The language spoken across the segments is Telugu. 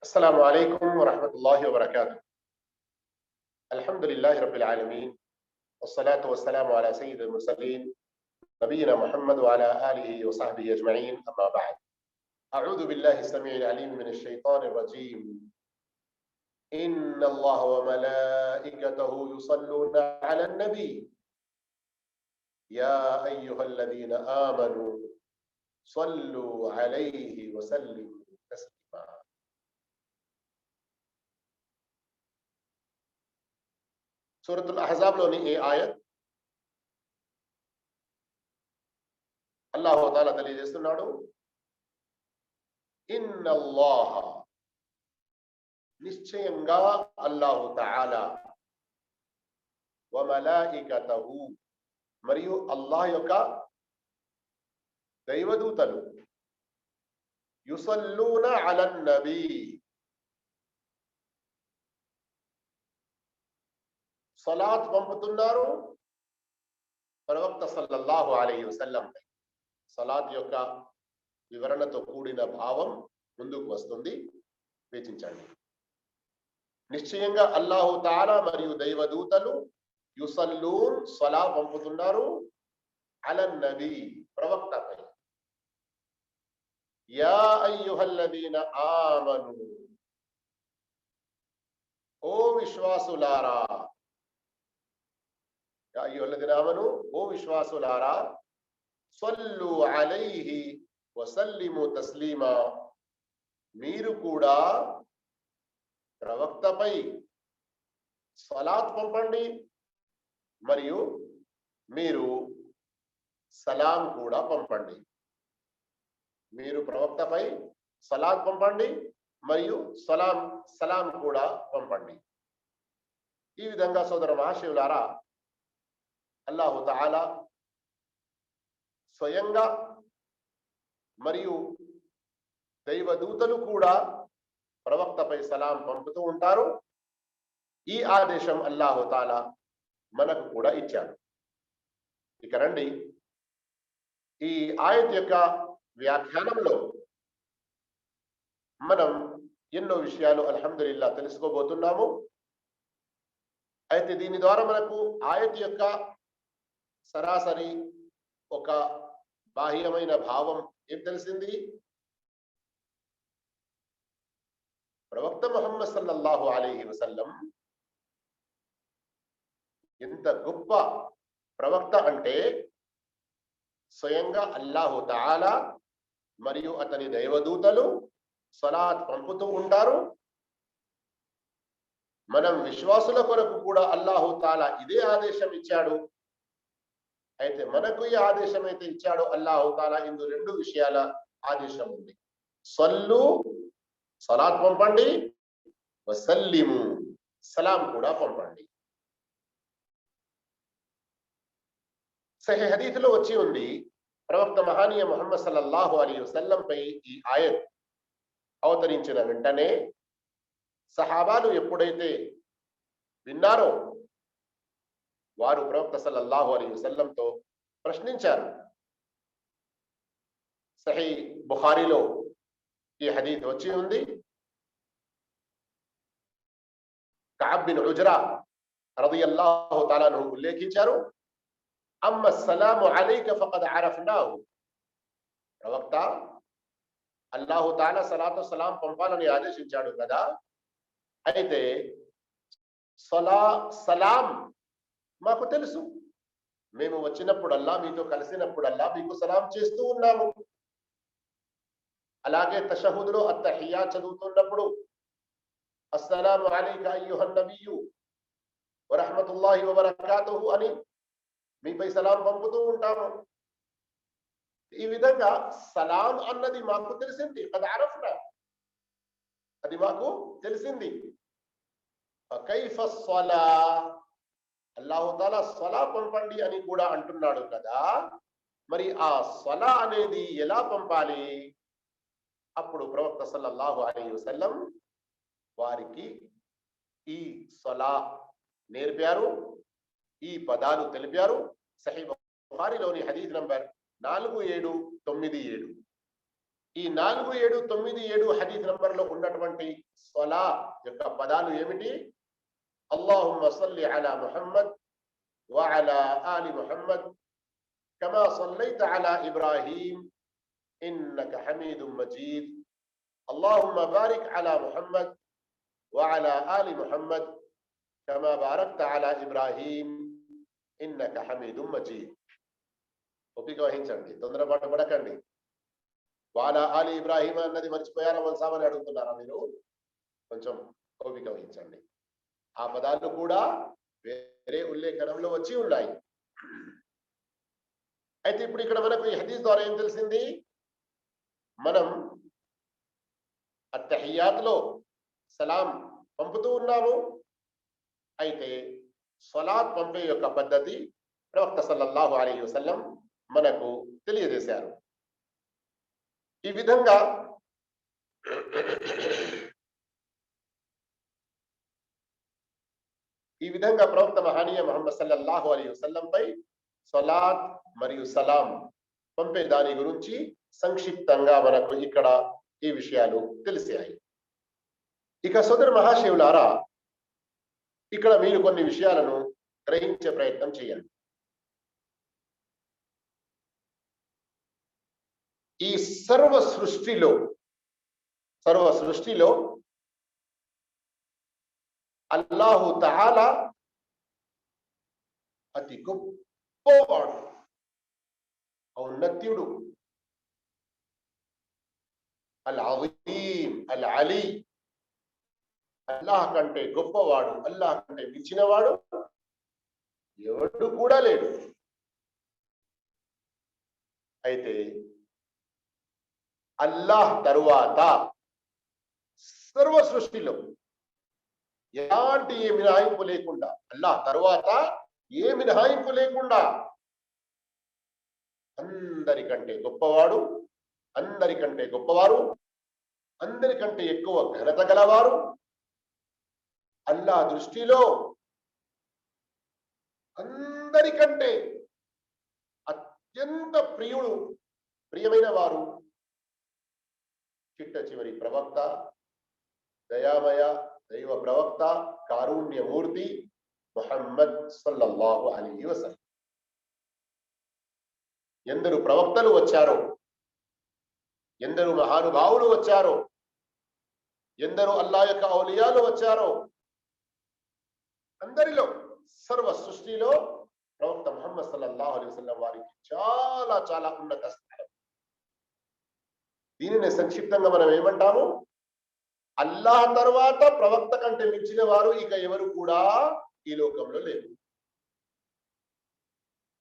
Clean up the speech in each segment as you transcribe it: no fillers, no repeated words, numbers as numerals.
السلام عليكم ورحمة الله وبركاته. الحمد لله رب العالمين، والصلاة والسلام على سيد المرسلين نبينا محمد وعلى آله وصحبه أجمعين، أما بعد. أعوذ بالله السميع العليم من الشيطان الرجيم. إن الله وملائكته يصلون على النبي يا أيها الذين آمنوا صلوا عليه وسلموا تسليما. సూరతుల్ అహ్జాబ్లోని ఈ ఆయత్ అల్లాహు తఆలా తెలియజేస్తున్నాడు, ఇన్నల్లాహ, నిశ్చయంగా అల్లాహు తఆలా, వ మలాయికతహు, మరియు అల్లాహ్ యొక్క దైవదూతలు, యుసల్లూన అలన్ నబీ, సలాత్ పంపుతున్నారు ప్రవక్త సల్లల్లాహు అలైహి వసల్లం పై. సలాత్ యొక్క వివరణతో కూడిన భావం ముందుకు వస్తుంది, వీక్షించండి. నిశ్చయంగా అల్లాహు తఆలా మరియు దైవదూతలు యుసల్లూన్, సలా పంపుతున్నారు, అలన్ నబీ, ప్రవక్తపై. యా అయ్యుహల్లదీన ఆమను, ఓ విశ్వాసులారా, యా అయ్యుహల్లదీన ఆమను, ఓ విశ్వాసులారా, సల్లు అలైహి వసల్లిము తస్లీమా, మీరు కూడా ప్రవక్తపై సలాత్ పంపండి మరియు మీరు సలాం కూడా పంపండి. మీరు ప్రవక్తపై సలాత్ పంపండి మరియు సలాం కూడా పంపండి. ఈ విధంగా సోదర మహాశివులారా, అల్లాహు తఆలా స్వయంగా మరియు దైవదూతలు కూడా ప్రవక్తపై సలాం పంపుతూ ఉంటారు. ఈ ఆదేశం అల్లాహు తఆలా మనకు కూడా ఇచ్చాడు. ఇక రండి, ఈ ఆయత్ యొక్క వ్యాఖ్యానంలో మనం ఎన్నో విషయాలు అల్హమ్దులిల్లాహ్ తెలుసుకోబోతున్నాము. అయితే దీని ద్వారా మనకు ఆయత్ యొక్క సరాసరి ఒక బాహ్యమైన భావం ఏం తెలిసింది? ప్రవక్త ముహమ్మద్ సల్లల్లాహు అలైహి వసల్లం ఎంత గొప్ప ప్రవక్త అంటే, స్వయంగా అల్లాహు తఆలా మరియు అతని దైవదూతలు సలాత్ పంపుతూ ఉంటారు. మనం విశ్వాసుల కొరకు కూడా అల్లాహు తఆలా ఇదే ఆదేశం ఇచ్చాడు. అయితే మనకు ఈ ఆదేశం అయితే ఇచ్చాడో అల్లాహు తఆలా, ఇందు రెండు విషయాల ఆదేశం ఉంది. సల్లు, సలాత్ పంపండి, వసల్లిము, సలాం కూడా పంపండి. సహీహ్ హదీసులో వచ్చి ఉంది, ప్రవక్త మహానీయ ముహమ్మద్ సల్లల్లాహు అలైహి వసల్లం పై ఈ ఆయత్ అవతరించిన వెంటనే సహాబాలు ఎప్పుడైతే విన్నారో వారు ప్రవక్త సల్లల్లాహు అలైహి వసల్లంతో ప్రశ్నించారు. సహీహ్ బుఖారీలో ఈ హదీస్ వచ్చి ఉంది. కఅబ్ బిన్ ఉజ్రా రదియల్లాహు తఆలా అన్హు ఉల్లేఖించారు, అమ్మ సలాము అలైక ఫఖద్ అరఫ్నాహు, ప్రవక్త, అల్లాహు తఆలా సలాతు సలాం పంపాలని ఆదేశించాడు కదా, అయితే సలాం మాకు తెలుసు. మేము వచ్చినప్పుడల్లా, మీతో కలిసినప్పుడల్లా మీకు సలాం చేస్తూ ఉన్నాము. అలాగే తషహుదులో అత్తహియా చదువుతున్నప్పుడు అస్సలాము అలైక అయ్యుహన్ నబియ్యు వరహ్మతుల్లాహి వబరకాతుహు అని మీపై సలాం పంపుతూ ఉంటాము. ఈ విధంగా సలాం అన్నది మాకు తెలిసింది, అది అరఫ్నా, అది మాకు తెలిసింది. కైఫ స్సలా, అల్లాహు తఆలా స్వలా పంపండి అని కూడా అంటున్నాడు కదా, మరి ఆ స్వలా అనేది ఎలా పంపాలి? అప్పుడు ప్రవక్త సల్లల్లాహు అలైహి వసల్లం వారికి ఈ స్వలా నేర్పారు, ఈ పదాలు తెలిపారు. సహీహ్ బుఖారీలోని హదీస్ నంబర్ 4797. ఈ 4, 7, 9, 7 హదీస్ నంబర్లో ఉన్నటువంటి సలా యొక్క పదాలు ఏమిటి? అల్లాహుమ్మ సల్లి అలా ముహమ్మద్ వఅలా ఆలి ముహమ్మద్ కమా సల్లైత అలా ఇబ్రాహీం ఇన్నక హమీదుం మజీద్ అల్లాహుమ్మ బారిక్ అలా ముహమ్మద్ వఅలా ఆలి ముహమ్మద్ కమా బారక్త అలా ఇబ్రాహీం ఇన్నక హమీదుం మజీద్. ఓపిక వహించండి, తొందరపాటు పడకండి. వాలా ఆలి ఇబ్రాహీం అన్నది మర్చిపోయారా వల్సామని అడుగుతున్నారా మీరు? కొంచెం ఓపిక వహించండి. ఆ పదాలు కూడా వేరే ఉల్లేఖనంలో వచ్చి ఉన్నాయి. అయితే ఇప్పుడు ఇక్కడ మనకు ఈ హదీస్ ద్వారా ఏం తెలిసింది? మనం అత్తహియాత్లో సలాం పంపుతూ ఉన్నాము. అయితే సలాత్ పంపే యొక్క పద్ధతి ప్రవక్త సల్లల్లాహు అలైహి వసల్లం మనకు తెలియజేశారు. ఈ విధంగా ప్రవక్త మహనీయ ముహమ్మద్ సల్లల్లాహు అలైహి వసల్లం పై సలాత్ మరియు సలాం పంపే దాని గురించి సంక్షిప్తంగా మనకు ఇక్కడ ఈ విషయాలు తెలిసాయి. ఇక సోదర మహాశివులారా, ఇక్కడ మీరు కొన్ని విషయాలను గ్రహించే ప్రయత్నం చేయండి. ఈ సర్వ సృష్టిలో అల్లాహు తఆలా అతి గొప్పవాడు, ఔన్నత్యుడు, అల్ అజీం అల్ అలీ. అల్లాహ్ కంటే గొప్పవాడు, అల్లాహ్ కంటే మించినవాడు ఎవడు కూడా లేడు. అయితే అల్లాహ్ తరువాత సర్వ సృష్టిలో ఎలాంటి ఏ మినహాయింపు లేకుండా, అల్లాహ్ తరువాత ఏ మినహాయింపు లేకుండా అందరికంటే గొప్పవాడు, అందరికంటే గొప్పవారు, అందరికంటే ఎక్కువ ఘనత గలవారు, అల్లాహ్ దృష్టిలో అందరికంటే అత్యంత ప్రియమైన వారు, చిట్ట చివరి ప్రవక్త, దయామయ దైవ ప్రవక్త, కారుణ్యమూర్తి ముహమ్మద్ సల్లల్లాహు అలైహి వసల్లం. ఎందరు ప్రవక్తలు వచ్చారో, ఎందరు మహానుభావులు వచ్చారో, ఎందరు అల్లా యొక్క ఔలియాలు వచ్చారో, అందరిలో సర్వ సృష్టిలో ప్రవక్త ముహమ్మద్ సల్లల్లాహు అలైహి వసల్లం వారికి చాలా చాలా ఉన్నత స్థానం. దీనిని సంక్షిప్తంగా మనం ఏమంటాము? అల్లాహ్ తర్వాత ప్రవక్త కంటే మించిన వారు ఇక ఎవరు కూడా ఈ లోకంలో లేరు.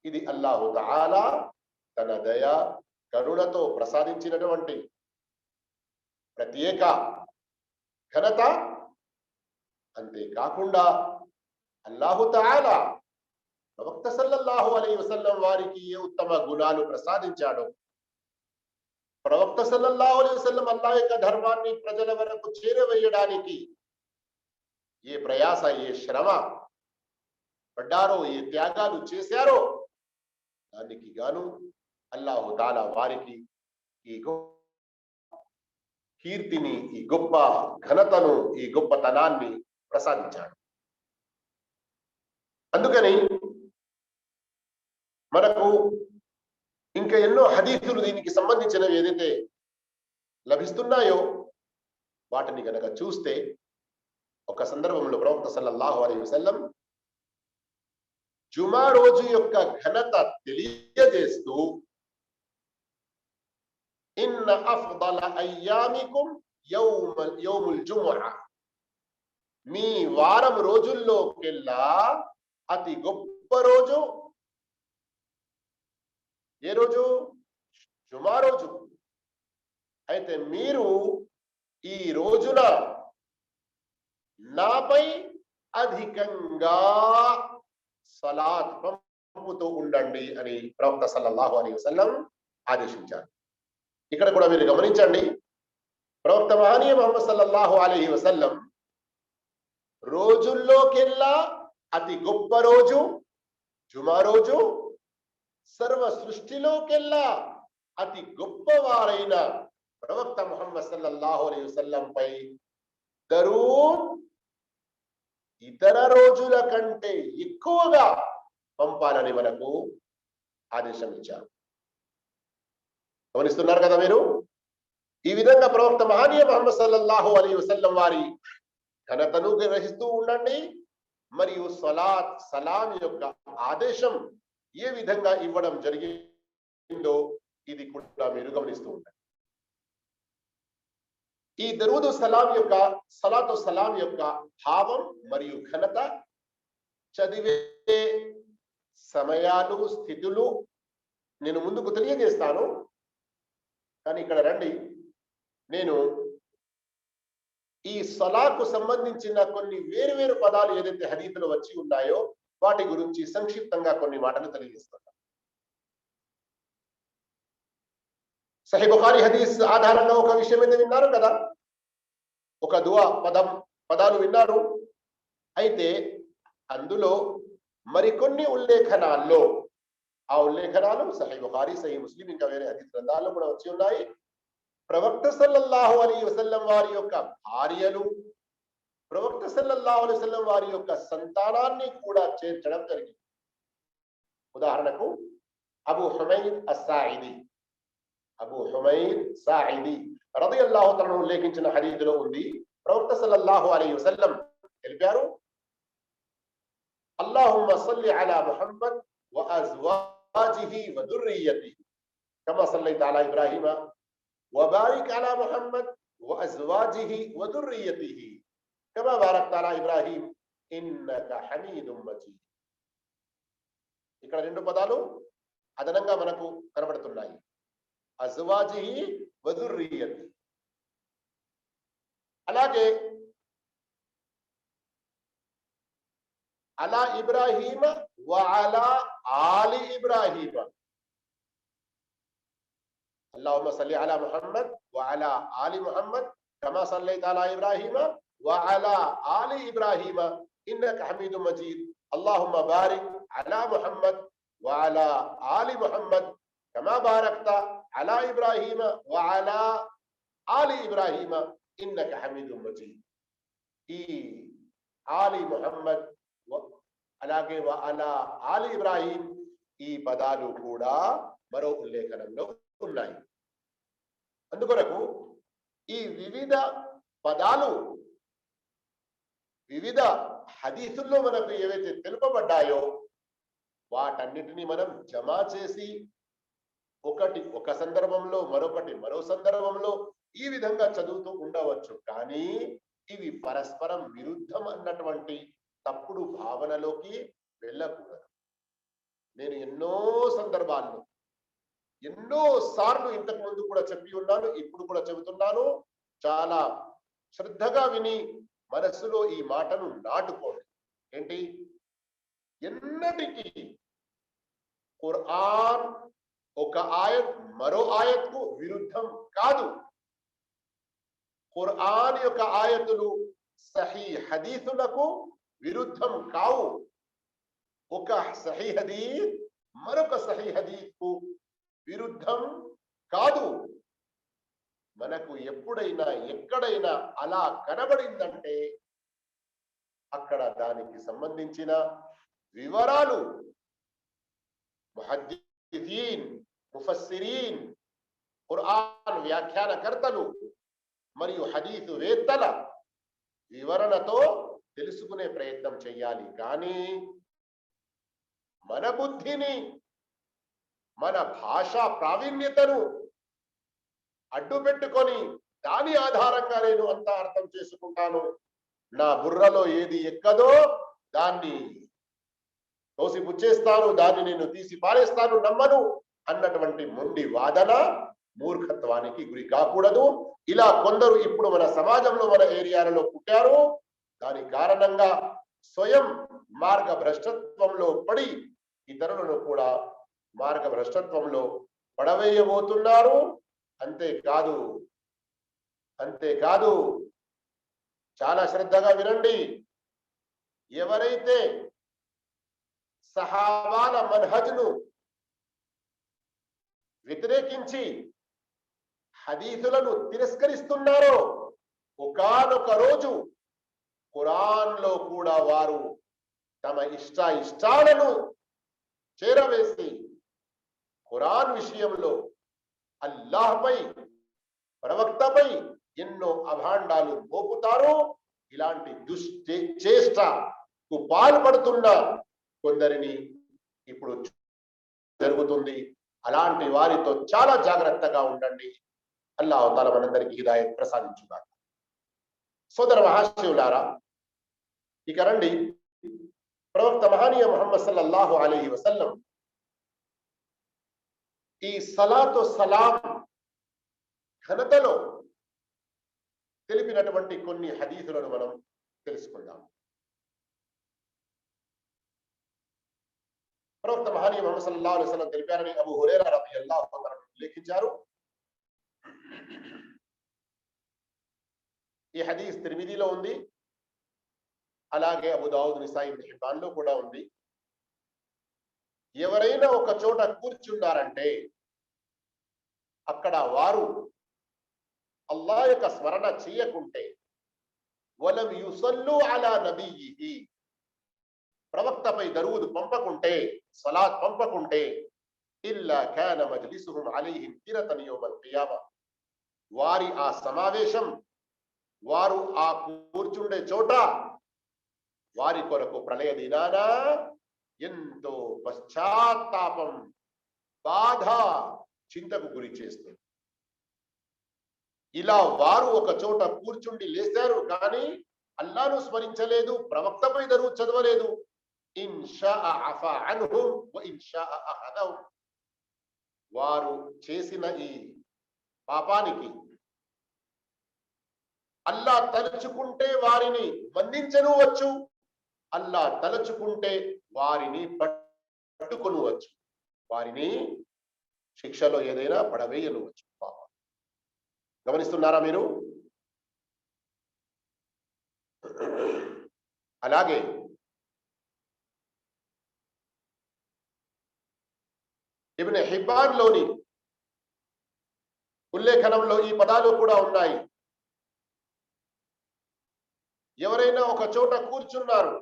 ఇది అల్లాహు తఆలా తన దయ కరుణతో ప్రసాదించినటువంటి ప్రత్యేక ఘనత. అంతేకాకుండా అల్లాహు తఆలా ప్రవక్త సల్లల్లాహు అలైహి వసల్లం వారికి ఏ ఉత్తమ గుణాలు ప్రసాదించాడో, ప్రవక్త సల్లల్లాహు అలైహి వసల్లం అల్లాహ్ యొక్క ధర్మాన్ని ప్రజల వరకు చేరవేయడానికి ఏ ప్రయాస, ఏ శ్రమ పడ్డారో, ఏ త్యాగాలు చేశారో, దానికి గాను అల్లాహు తాలా వారికి ఈ కీర్తిని, ఈ గొప్ప ఘనతను, ఈ గొప్పతనాన్ని ప్రసాదించాడు. అందుకని మనకు ఇంకా ఎన్నో హదీసులు దీనికి సంబంధించినవి ఏదైతే లభిస్తున్నాయో వాటిని గనక చూస్తే, ఒక సందర్భంలో ప్రవక్త సల్లల్లాహు అలైహి వసల్లం జుమా రోజు యొక్క ఘనత తెలియజేస్తూ, ఇన్న అఫ్దల అయ్యామికుం యౌముల్ జుముఅ, మీ వారం రోజుల్లోకెల్లా అతి గొప్ప రోజు ఏ రోజు? జుమా రోజు. అయితే మీరు ఈ రోజున నాపై అధికంగా సలాత్ పంపుతూ ఉండండి అని ప్రవక్త సల్లల్లాహు అలైహి వసల్లం ఆదేశించారు. ఇక్కడ కూడా మీరు గమనించండి, ప్రవక్త మహనీయ ముహమ్మద్ సల్లల్లాహు అలైహి వసల్లం రోజుల్లోకెల్లా అతి గొప్ప రోజు జుమా రోజు, సర్వ సృష్టిలోకెల్లా అతి గొప్పవారైన ప్రవక్త ముహమ్మద్ సల్లల్లాహు అలైహి వసల్లం పై దరూద్ ఇతర రోజుల కంటే ఎక్కువగా పంపాలని మనకు ఆదేశం ఇచ్చారు. గమనిస్తున్నారు కదా మీరు? ఈ విధంగా ప్రవక్త మహనీయ ముహమ్మద్ సల్లల్లాహు అలైహి వసల్లం వారి ఘనతను గ్రహిస్తూ ఉండండి. మరియు సలాత్ సలాం యొక్క ఆదేశం ఏ విధంగా ఇవ్వడం జరిగిందో ఇది కూడా మీరు గమనిస్తూ ఉండండి. ఈ దరూదు సలాం యొక్క సలాతు సలాం యొక్క భావం మరియు ఘనత చదివే సమయాలు స్థితులు నేను ముందుకు తెలియజేస్తాను. కానీ ఇక్కడ రండి, నేను ఈ సలాకు సంబంధించిన కొన్ని వేరు పదాలు ఏదైతే హదీసులో వచ్చి ఉన్నాయో వాటి గురించి సంక్షిప్తంగా కొన్ని మాటలు తెలియజేస్తున్నాను. సహీ బుఖారీ హదీస్ ఆధారంగా ఒక విషయం అయితే విన్నారు కదా, ఒక దువా పదాలు విన్నారు. అయితే అందులో మరికొన్ని ఉల్లేఖనాల్లో, ఆ ఉల్లేఖనాలు సహీ బుఖారీ, సహీ ముస్లిం, ఇంకా వేరే హదీస్ గ్రంథాల్లో కూడా వచ్చి ఉన్నాయి. ప్రవక్త సల్లల్లాహు అలైహి వసల్లం వారి యొక్క భార్యలు, ప్రవక్త సల్లల్లాహు అలైహి వసల్లం వారి యొక్క సంతానాన్ని కూడా చేర్చడం జరిగింది. ఉదాహరణకు అబూ హుమైద్ అస్సాయిది రదియల్లాహు తఆలా ఉల్లేఖించిన హదీసులో ఉంది, ప్రవక్త సల్లల్లాహు అలైహి వసల్లం తెలిపారు, అల్లాహుమ్మ సల్లి అలా ముహమ్మద్ వ అజ్వాజిహి వ దుర్రియ్యతిహి కమా సల్లైత అలా ఇబ్రాహీమ వబారిక్ అలా ముహమ్మద్ వ అజ్వాజిహి వ దుర్రియ్యతిహి కమా బారక్త అలా ఇబ్రాహీం ఇన్నక హమీదుం మజీద్. ఇక్కడ రెండు పదాలు అదనంగా మనకు కనబడుతున్నాయి, అజ్వాజిహి వ దుర్రియ్యతిహి. అలాగే అలా ఇబ్రాహీమ వ అలా ఆలి ఇబ్రాహీమ, అల్లాహుమ్మ సల్లి అలా ముహమ్మద్ వ అలా ఆలి ముహమ్మద్ కమా సల్లైత అలా ఇబ్రాహీమ వ అలా ఆలి ఇబ్రాహీమ ఇన్నక హమీదుం మజీద్. అల్లాహుమ్మ బారిక్ అలా ముహమ్మద్ వ అలా ఆలి ముహమ్మద్ కమా బారక్త అలా ఇబ్రాహీమ వ అలా ఆలి ఇబ్రాహీమ ఇన్నక హమీదుం మజీద్. ఈ ఆలి ముహమ్మద్ అలాగే వ అలా ఆలి ఇబ్రాహీం, ఈ పదాలు కూడా మరో ఉల్లేఖనంలో ఉన్నాయి. అందుకొరకు ఈ వివిధ పదాలు వివిధ హదీసుల్లో మనకు ఏవైతే తెలుపబడ్డాయో వాటన్నిటినీ మనం జమా చేసి ఒకటి ఒక సందర్భంలో, మరొకటి మరో సందర్భంలో ఈ విధంగా చదువుతూ ఉండవచ్చు. కానీ ఇవి పరస్పరం విరుద్ధం అన్నటువంటి తప్పుడు భావనలోకి వెళ్ళకూడదు. నేను ఎన్నో సందర్భాల్లో, ఎన్నో సార్లు ఇంతకు ముందు కూడా చెప్పి ఉన్నాను, ఇప్పుడు కూడా చెబుతున్నాను. చాలా శ్రద్ధగా విని మనస్సులో ఈ మాటను నాటుకోండి. ఏంటి? ఎన్నటికీ ఖురాన్ ఒక ఆయత్ మరో ఆయత్కు విరుద్ధం కాదు. ఖురాన్ యొక్క ఆయతులు సహీ హదీసులకు విరుద్ధం కావు. ఒక సహీ హదీస్ మరొక సహీ హదీస్కు విరుద్ధం కాదు. మనకు ఎప్పుడైనా ఎక్కడైనా అలా కనబడిందంటే అక్కడ దానికి సంబంధించిన వివరాలు ముహద్దిసీన్, ముఫస్సిరీన్, ఖురాన్ వ్యాఖ్యానకర్తలు మరియు హదీసు వేత్తల వివరణతో తెలుసుకునే ప్రయత్నం చేయాలి. కానీ మన బుద్ధిని, మన భాషా ప్రావీణ్యతను అడ్డు పెట్టుకొని దాని ఆధారంగా నేను అంతా అర్థం చేసుకుంటాను, నా బుర్రలో ఏది ఎక్కదో దాన్ని తోసిపుచ్చేస్తాను, దాన్ని నేను తీసి పారేస్తాను, నమ్మను అన్నటువంటి మొండి వాదన మూర్ఖత్వానికి గురి కాకూడదు. ఇలా కొందరు ఇప్పుడు మన సమాజంలో, మన ఏరియాలలో పుట్టారు. దాని కారణంగా స్వయం మార్గ భ్రష్టత్వంలో పడి ఇతరులను కూడా మార్గ భ్రష్టత్వంలో పడవేయబోతున్నారు. అంతేకాదు చాలా శ్రద్ధగా వినండి. ఎవరైతే సహాబాల మన్హజ్ను వ్యతిరేకించి హదీసులను తిరస్కరిస్తున్నారో ఒకానొక రోజు ఖురాన్లో కూడా వారు తమ ఇష్టాలను చేరవేసి ఖురాన్ విషయంలో అల్లాహ్పై ప్రవక్తపై ఎన్నో అభాండాలు మోపుతారో ఇలాంటి దుశ్చేష్టకు పాల్పడుతున్న కొందరిని ఇప్పుడు జరుగుతుంది. అలాంటి వారితో చాలా జాగ్రత్తగా ఉండండి. అల్లాహ్ తఆలా మనందరికీ హిదాయత్ ప్రసాదించుగాక. సోదర మహాశివులారా, ఇక రండి, ప్రవక్త మహనీయ ముహమ్మద్ సల్లల్లాహు అలైహి వసల్లం ఈ సలాతు సలాం ఘనతలో తెలిపినటువంటి కొన్ని హదీసులను మనం తెలుసుకుందాం. ప్రవక్త మహనీయ ముహమ్మద్ సల్లల్లాహు అలైహి వసల్లం తెలిపారని అబూ హురైరా రలియల్లాహు అన్హు ఉల్లేఖించారు. ఈ హదీస్ తిర్మిదీలో ఉంది, అలాగే అబూ దావూద్, నిసాయి, ఇబ్న్ హిబ్బాన్ లో కూడా ఉంది. ఎవరైనా ఒక చోట కూర్చున్నారంటే అక్కడ వారు అల్లాహ్ యొక్క స్మరణ చేయకుంటే, వలం యుసల్లు అలా నబియ్యిహి, ప్రవక్తపై దరూద్ పంపకుంటే, సలాత్ పంపకుంటే, ఇల్లా కాన మజ్లిసుహుం అలైహిం తిరతన్ యౌమల్ ఖియామా, వారి ఆ సమావేశం, వారు ఆ కూర్చుండే చోట వారి కొరకు ప్రళయ దినాన ఎంతో పశ్చాత్తాపం, బాధ, చింతకు గురి చేస్తుంది. ఇలా వారు ఒక చోట కూర్చుండి లేచారు కానీ అల్లాహ్ను స్మరించలేదు, ప్రవక్తపై దరూద్ చదవలేదు. ఇన్షాఅ అఫా అన్హుం వ ఇన్షాఅ అఖదహుం, వారు చేసిన ఈ పాపానికి అల్లాహ్ తలుచుకుంటే వారిని మన్నించనువచ్చు, అల్లాహ్ తలుచుకుంటే వారిని పట్టుకొనవచ్చు, వారిని శిక్షలో ఏదైనా పడవేయనువచ్చు. గమనిస్తున్నారా మీరు? అలాగే ఇబ్న్ హిబ్బాన్ లోని ఉల్లేఖనంలో ఈ పదాలు కూడా ఉన్నాయి. ఎవరైనా ఒక చోట కూర్చున్నారు,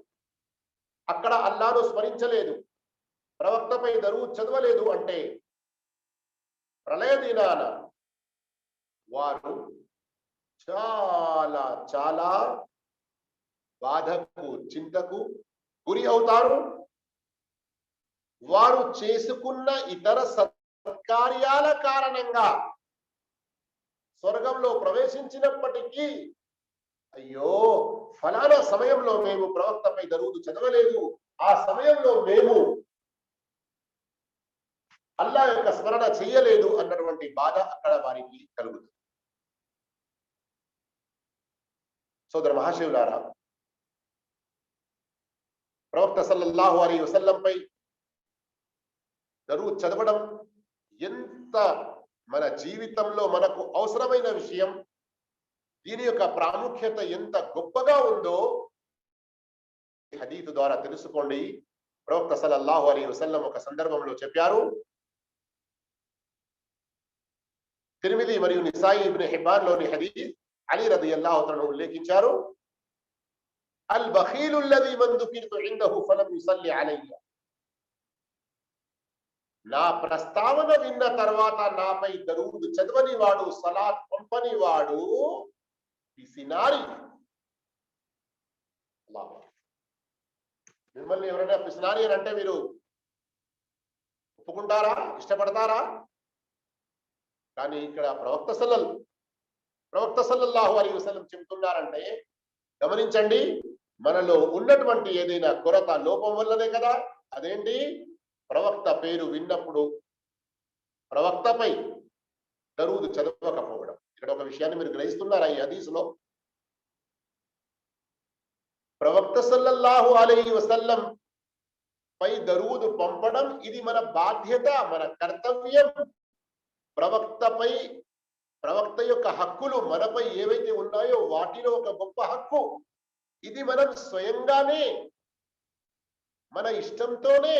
అక్కడ అల్లాహ్ను స్మరించలేదు, ప్రవక్తపై దరూద్ చదవలేదు అంటే ప్రళయ దినాన వారు చాలా చాలా బాధకు, చింతకు గురి అవుతారు. వారు చేసుకున్న ఇతర సత్కార్యాల కారణంగా స్వర్గంలో ప్రవేశించినప్పటికీ, అయ్యో ఫలానా సమయంలో మేము ప్రవక్తపై దరూద్ చదవలేదు, ఆ సమయంలో మేము అల్లాహ్ యొక్క స్మరణ చేయలేదు అన్నటువంటి బాధ అక్కడ వారికి కలుగుతుంది. సోదర మహాశివులారా, ప్రవక్త సల్లల్లాహు అలైహి వసల్లంపై దరూద్ చదవడం ఎంత మన జీవితంలో మనకు అవసరమైన విషయం, దీని యొక్క ప్రాముఖ్యత ఎంత గొప్పగా ఉందో హదీత్ ద్వారా తెలుసుకోండి. ప్రవక్త సల్లల్లాహు అలైహి వసల్లం ఒక సందర్భంలో చెప్పారు, తిర్మిదీ మరియు నిసాయి, ఇబ్న్ హిబ్బాన్ లోని హదీస్ అలీ రదియల్లాహు తఆలా ఉల్లేఖించారు, అల్ బఖీలు అల్లదీ మన్ దుకిర్తు ఇందహు ఫలం యుసల్లి అలయ్య, నా ప్రస్తావన విన్న తర్వాత నాపై దరూద్ చదవని వాడు, సలాత్ పంపని వాడు పిసినారి. మిమ్మల్ని ఎవరైనా పిసినారి అని అంటే మీరు ఒప్పుకుంటారా? ఇష్టపడతారా? కానీ ఇక్కడ ప్రవక్త సల్లల్లాహు అలైహి వసల్లం చెబుతున్నారంటే గమనించండి, మనలో ఉన్నటువంటి ఏదైనా కొరత, లోపం వల్లనే కదా. అదేంటి? ప్రవక్త పేరు విన్నప్పుడు ప్రవక్తపై దరూద్ చదవకపోవడం. ఇక్కడ ఒక విషయాన్ని మీరు గ్రహిస్తున్నారా? ఈ హదీసులో ప్రవక్త సల్లల్లాహు అలైహి వసల్లం పై దరూద్ పంపడం ఇది మన బాధ్యత, మన కర్తవ్యం. ప్రవక్త యొక్క హక్కులు మనపై ఏవైతే ఉన్నాయో వాటిలో ఒక గొప్ప హక్కు ఇది. మనం స్వయంగానే మన ఇష్టంతోనే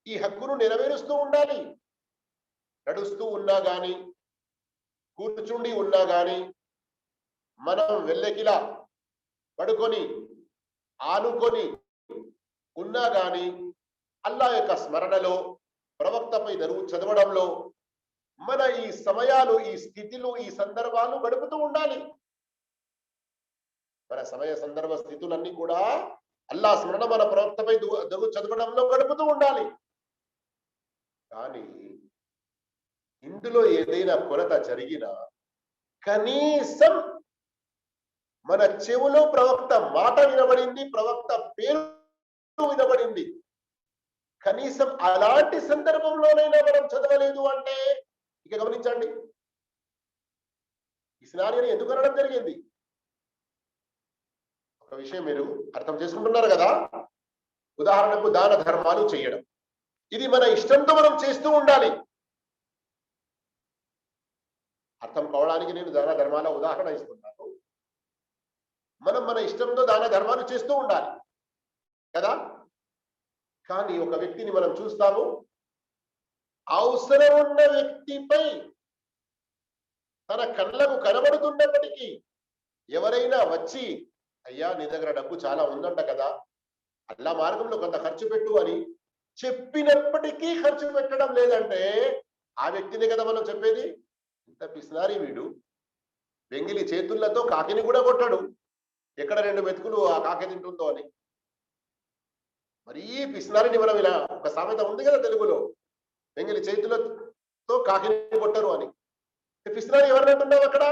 ఈ హక్కును నెరవేరుస్తూ ఉండాలి. నడుస్తూ ఉన్నా గాని, కూర్చుండి ఉన్నా గాని, మనం వెల్లకిలా పడుకొని ఆనుకొని ఉన్నా గాని అల్లా యొక్క స్మరణలో, ప్రవక్తపై దరూద్ చదవడంలో మన ఈ సమయాలు, ఈ స్థితిలు, ఈ సందర్భాలు గడుపుతూ ఉండాలి. మన సమయ సందర్భ స్థితులన్నీ కూడా అల్లా స్మరణ, మన ప్రవక్తపై దరూద్ చదవడంలో గడుపుతూ ఉండాలి. కానీ ఇందులో ఏదైనా కొరత జరిగినా కనీసం మన చెవులో ప్రవక్త మాట వినబడింది, ప్రవక్త పేరు వినబడింది, కనీసం అలాంటి సందర్భంలోనైనా మనం చదవలేదు అంటే ఇక గమనించండి, ఈ సినారియోని ఎందుకు అనడం జరిగింది. ఒక విషయం మీరు అర్థం చేసుకుంటున్నారు కదా. ఉదాహరణకు దాన ధర్మాలు చేయడం, ఇది మన ఇష్టంతో మనం చేస్తూ ఉండాలి. అర్థం కావడానికి నేను దాన ధర్మాల ఉదాహరణ ఇస్తున్నాను. మనం మన ఇష్టంతో దాన ధర్మాలు చేస్తూ ఉండాలి కదా. కానీ ఒక వ్యక్తిని మనం చూస్తాము, అవసరం ఉన్న వ్యక్తిపై తన కళ్ళకు కనబడుతున్నప్పటికీ ఎవరైనా వచ్చి, అయ్యా నీ దగ్గర డబ్బు చాలా ఉందంట కదా, అల్లా మార్గంలో కొంత ఖర్చు పెట్టు అని చెప్పినప్పటికీ ఖర్చు పెట్టడం లేదంటే ఆ వ్యక్తిని కదా మనం చెప్పేది, ఇంత పిసినారి వీడు, వెంగిలి చేతులతో కాకిని కూడా కొట్టాడు, ఎక్కడ 2 మెతుకులు ఆ కాకి తింటుందో అని. మరీ పిసినారిని మనం ఇలా, ఒక సామెత ఉంది కదా తెలుగులో, వెంగిలి చేతులతో కాకిని కొట్టరు అని. పిసినారి ఎవరిని అంటున్నావు అక్కడ?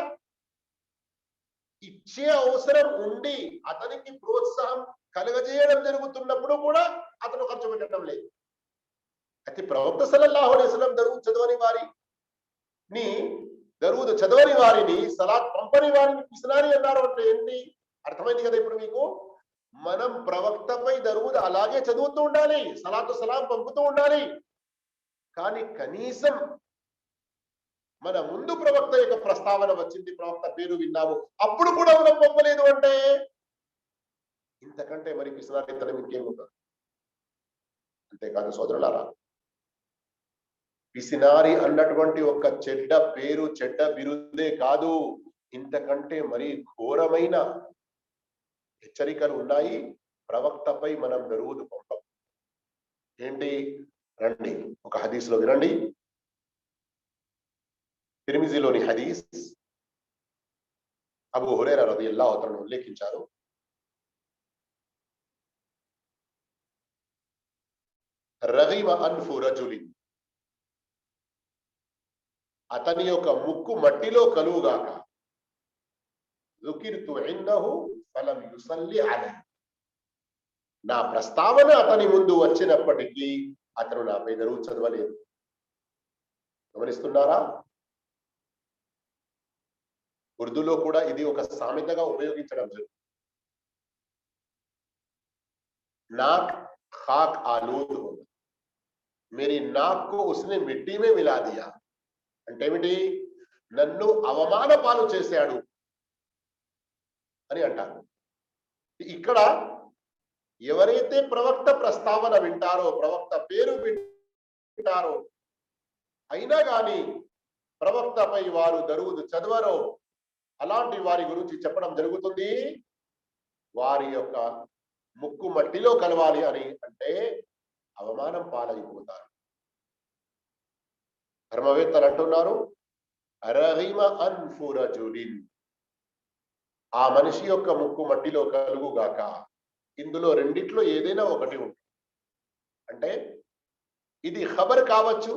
ఇచ్చే అవసరం ఉండి అతనికి ప్రోత్సాహం కలుగజేయడం జరుగుతున్నప్పుడు కూడా అతను ఖర్చు పెట్టడం లేదు. అయితే ప్రవక్త సల్లల్లాహు అలైహి వసల్లం దరూద్ చదవని వారిని, సలాత్ పంపని వారిని పిసినారి అన్నారు అంటే ఏంటి? అర్థమైంది కదా ఇప్పుడు మీకు. మనం ప్రవక్తపై దరూద్ అలాగే చదువుతూ ఉండాలి, సలాతు సలాం పంపుతూ ఉండాలి. కానీ కనీసం మన ముందు ప్రవక్త యొక్క ప్రస్తావన వచ్చింది, ప్రవక్త పేరు విన్నాము, అప్పుడు కూడా మనం పంపలేదు అంటే ఇంతకంటే మరి పిసినారితనం ఇంకేముంటుంది. అంతేకాదు సోదరులారా, పిసినారి అన్నటువంటి ఒక చెడ్డ పేరు, చెడ్డ బిరుదే కాదు, ఇంతకంటే మరి ఘోరమైన హెచ్చరికలు ఉన్నాయి. ప్రవక్తపై మనం దరూద్ పంపం. ఏంటి? రండి ఒక హదీస్ లో వినండి. తిర్మిజీలోని హదీస్, అబూ హురైరా రదియల్లాహు అన్హు ఉల్లేఖించారు. రగిమ అన్ఫు రజులిన్, అతని యొక్క ముక్కు మట్టిలో కలువుగాక, ذكرت عنده فلم يصلي عليه, నా ప్రస్తావన అతని ముందు వచ్చినప్పటికీ అతను నాపై దరూద్ చదవలేదు. గమనిస్తున్నారా? ఉర్దూలో కూడా ఇది ఒక సామెతగా ఉపయోగించడం జరుగుతుంది. నాక్ ఖాక్ ఆలూద్ హో, మేరీ నాక్ కో ఉస్నే మిట్టి మే మిలా దియా అంటే ఏమిటి? నన్ను అవమాన పాలు చేశాడు అని అంటారు. ఇక్కడ ఎవరైతే ప్రవక్త ప్రస్తావన వింటారో, ప్రవక్త పేరు వింటారో, అయినా కానీ ప్రవక్తపై వారు దరూద్ చదవరో, అలాంటి వారి గురించి చెప్పడం జరుగుతుంది, వారి యొక్క ముక్కు మట్టిలో కలవాలి అని, అంటే అవమానం పాలైపోతారు. ధర్మవేత్తలు అంటున్నారు, రగిమ అన్ఫు రజులిన్, ఆ మనిషి యొక్క ముక్కు మట్టిలో కలుగుగాక. ఇందులో రెండిట్లో ఏదైనా ఒకటి ఉంటుంది. అంటే ఇది ఖబర్ కావచ్చు,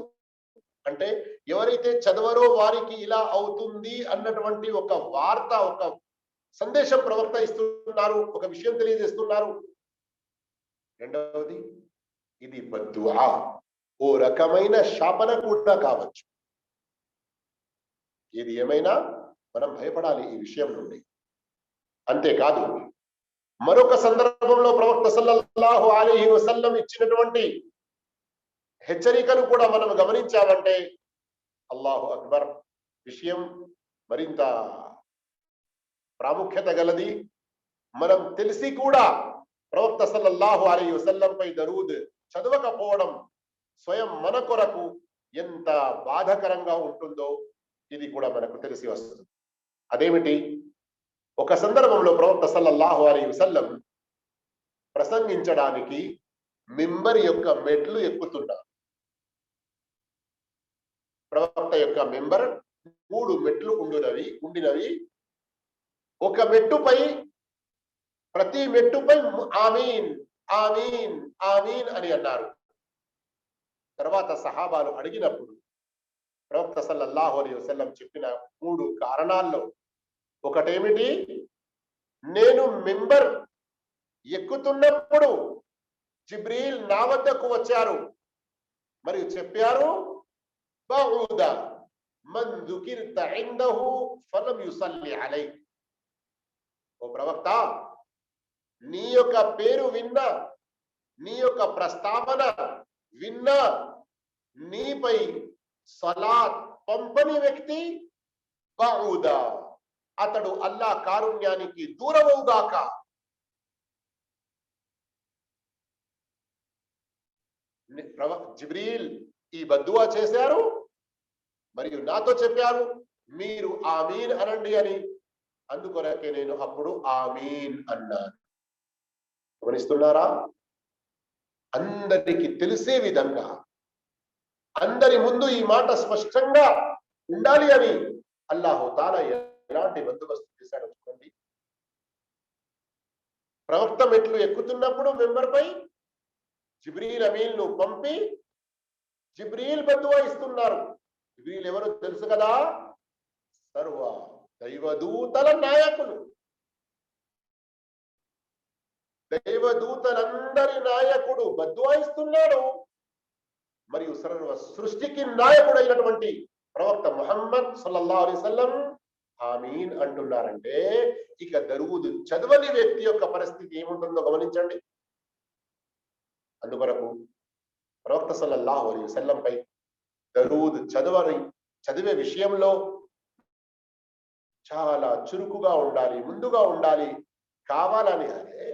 అంటే ఎవరైతే చదవరో వారికి ఇలా అవుతుంది అన్నటువంటి ఒక వార్త, ఒక సందేశం ప్రవక్త ఇస్తున్నారు, ఒక విషయం తెలియజేస్తున్నారు. రెండవది ఇది బద్దుఆ, ఓ రకమైన శాపన కూడా కావచ్చు. ఇది ఏమైనా మనం భయపడాలి ఈ విషయం నుండి. అంతేకాదు మరొక సందర్భంలో ప్రవక్త సల్లల్లాహు అలైహి వసల్లం ఇచ్చినటువంటి హెచ్చరికను కూడా మనం గమనించామంటే అల్లాహు అక్బర్, విషయం మరింత ప్రాముఖ్యత గలది. మనం తెలిసి కూడా ప్రవక్త సల్లల్లాహు అలైహి వసల్లంపై దరూద్ చదవకపోవడం స్వయం మన కొరకు ఎంత బాధకరంగా ఉంటుందో ఇది కూడా మనకు తెలిసి వస్తుంది. అదేమిటి? ఒక సందర్భంలో ప్రవక్త సల్లల్లాహు అలైహి వసల్లం ప్రసంగించడానికి మింబర్ యొక్క మెట్లు ఎక్కుతున్నారు. ప్రవక్త యొక్క మింబర్ 3 మెట్లు ఉండినవి. ఒక మెట్టుపై, ప్రతి మెట్టుపై ఆమీన్ ఆమీన్ ఆమీన్ అని అన్నారు. తర్వాత సహాబాలు అడిగినప్పుడు ప్రవక్త సల్లల్లాహు అలైహి వసల్లం చెప్పిన 3 కారణాల్లో ఒకటేమిటి? నేను మింబర్ ఎక్కుతున్నప్పుడు జిబ్రీల్ నా వద్దకు వచ్చారు మరియు చెప్పారు, బౌద మన్ దుకిర్త ఇందహు ఫలం యుసల్లి అలైక్. ఓ ప్రవక్త, నీ యొక్క పేరు విన్నా, నీ యొక్క ప్రస్తావన విన్నా, నీపై సలాత్ పంపని వ్యక్తి బౌద, అతడు అల్లాహ్ కారుణ్యానికి దూరమవుగాక. జిబ్రీల్ ఈ బద్దువా చేశారు మరియు నాతో చెప్పారు, మీరు ఆమీన్ అనండి అని. అందుకొరకే నేను అప్పుడు ఆమీన్ అన్నాను. గమనిస్తున్నారా? అందరికి తెలిసే విధంగా, అందరి ముందు ఈ మాట స్పష్టంగా ఉండాలి అని అల్లాహు తాలా ఎలాంటి బందోబస్తు చేశాడో చూడండి. ప్రవక్త మెట్లు ఎక్కుతున్నప్పుడు మెంబర్పై జిబ్రీల్ అమీన్ ను పంపి జిబ్రీల్ బద్దువా ఇస్తున్నారు. జిబ్రీల్ ఎవరో తెలుసు కదా? సర్వ దైవదూతల నాయకులు, దైవదూతలందరి నాయకుడు బద్దువా ఇస్తున్నాడు. మరియు సర్వ సృష్టికి నాయకుడైనటువంటి ప్రవక్త ముహమ్మద్ సల్లల్లాహు అలైహి వసల్లం ఆమీన్ అంటున్నారంటే ఇక దరూద్ చదవని వ్యక్తి యొక్క పరిస్థితి ఏముంటుందో గమనించండి. అందువరకు ప్రవక్త సల్లల్లాహు అలైహి వసల్లం పై దరూద్ చదివే విషయంలో చాలా చురుకుగా ఉండాలి, ముందుగా ఉండాలి. కావాలని అరే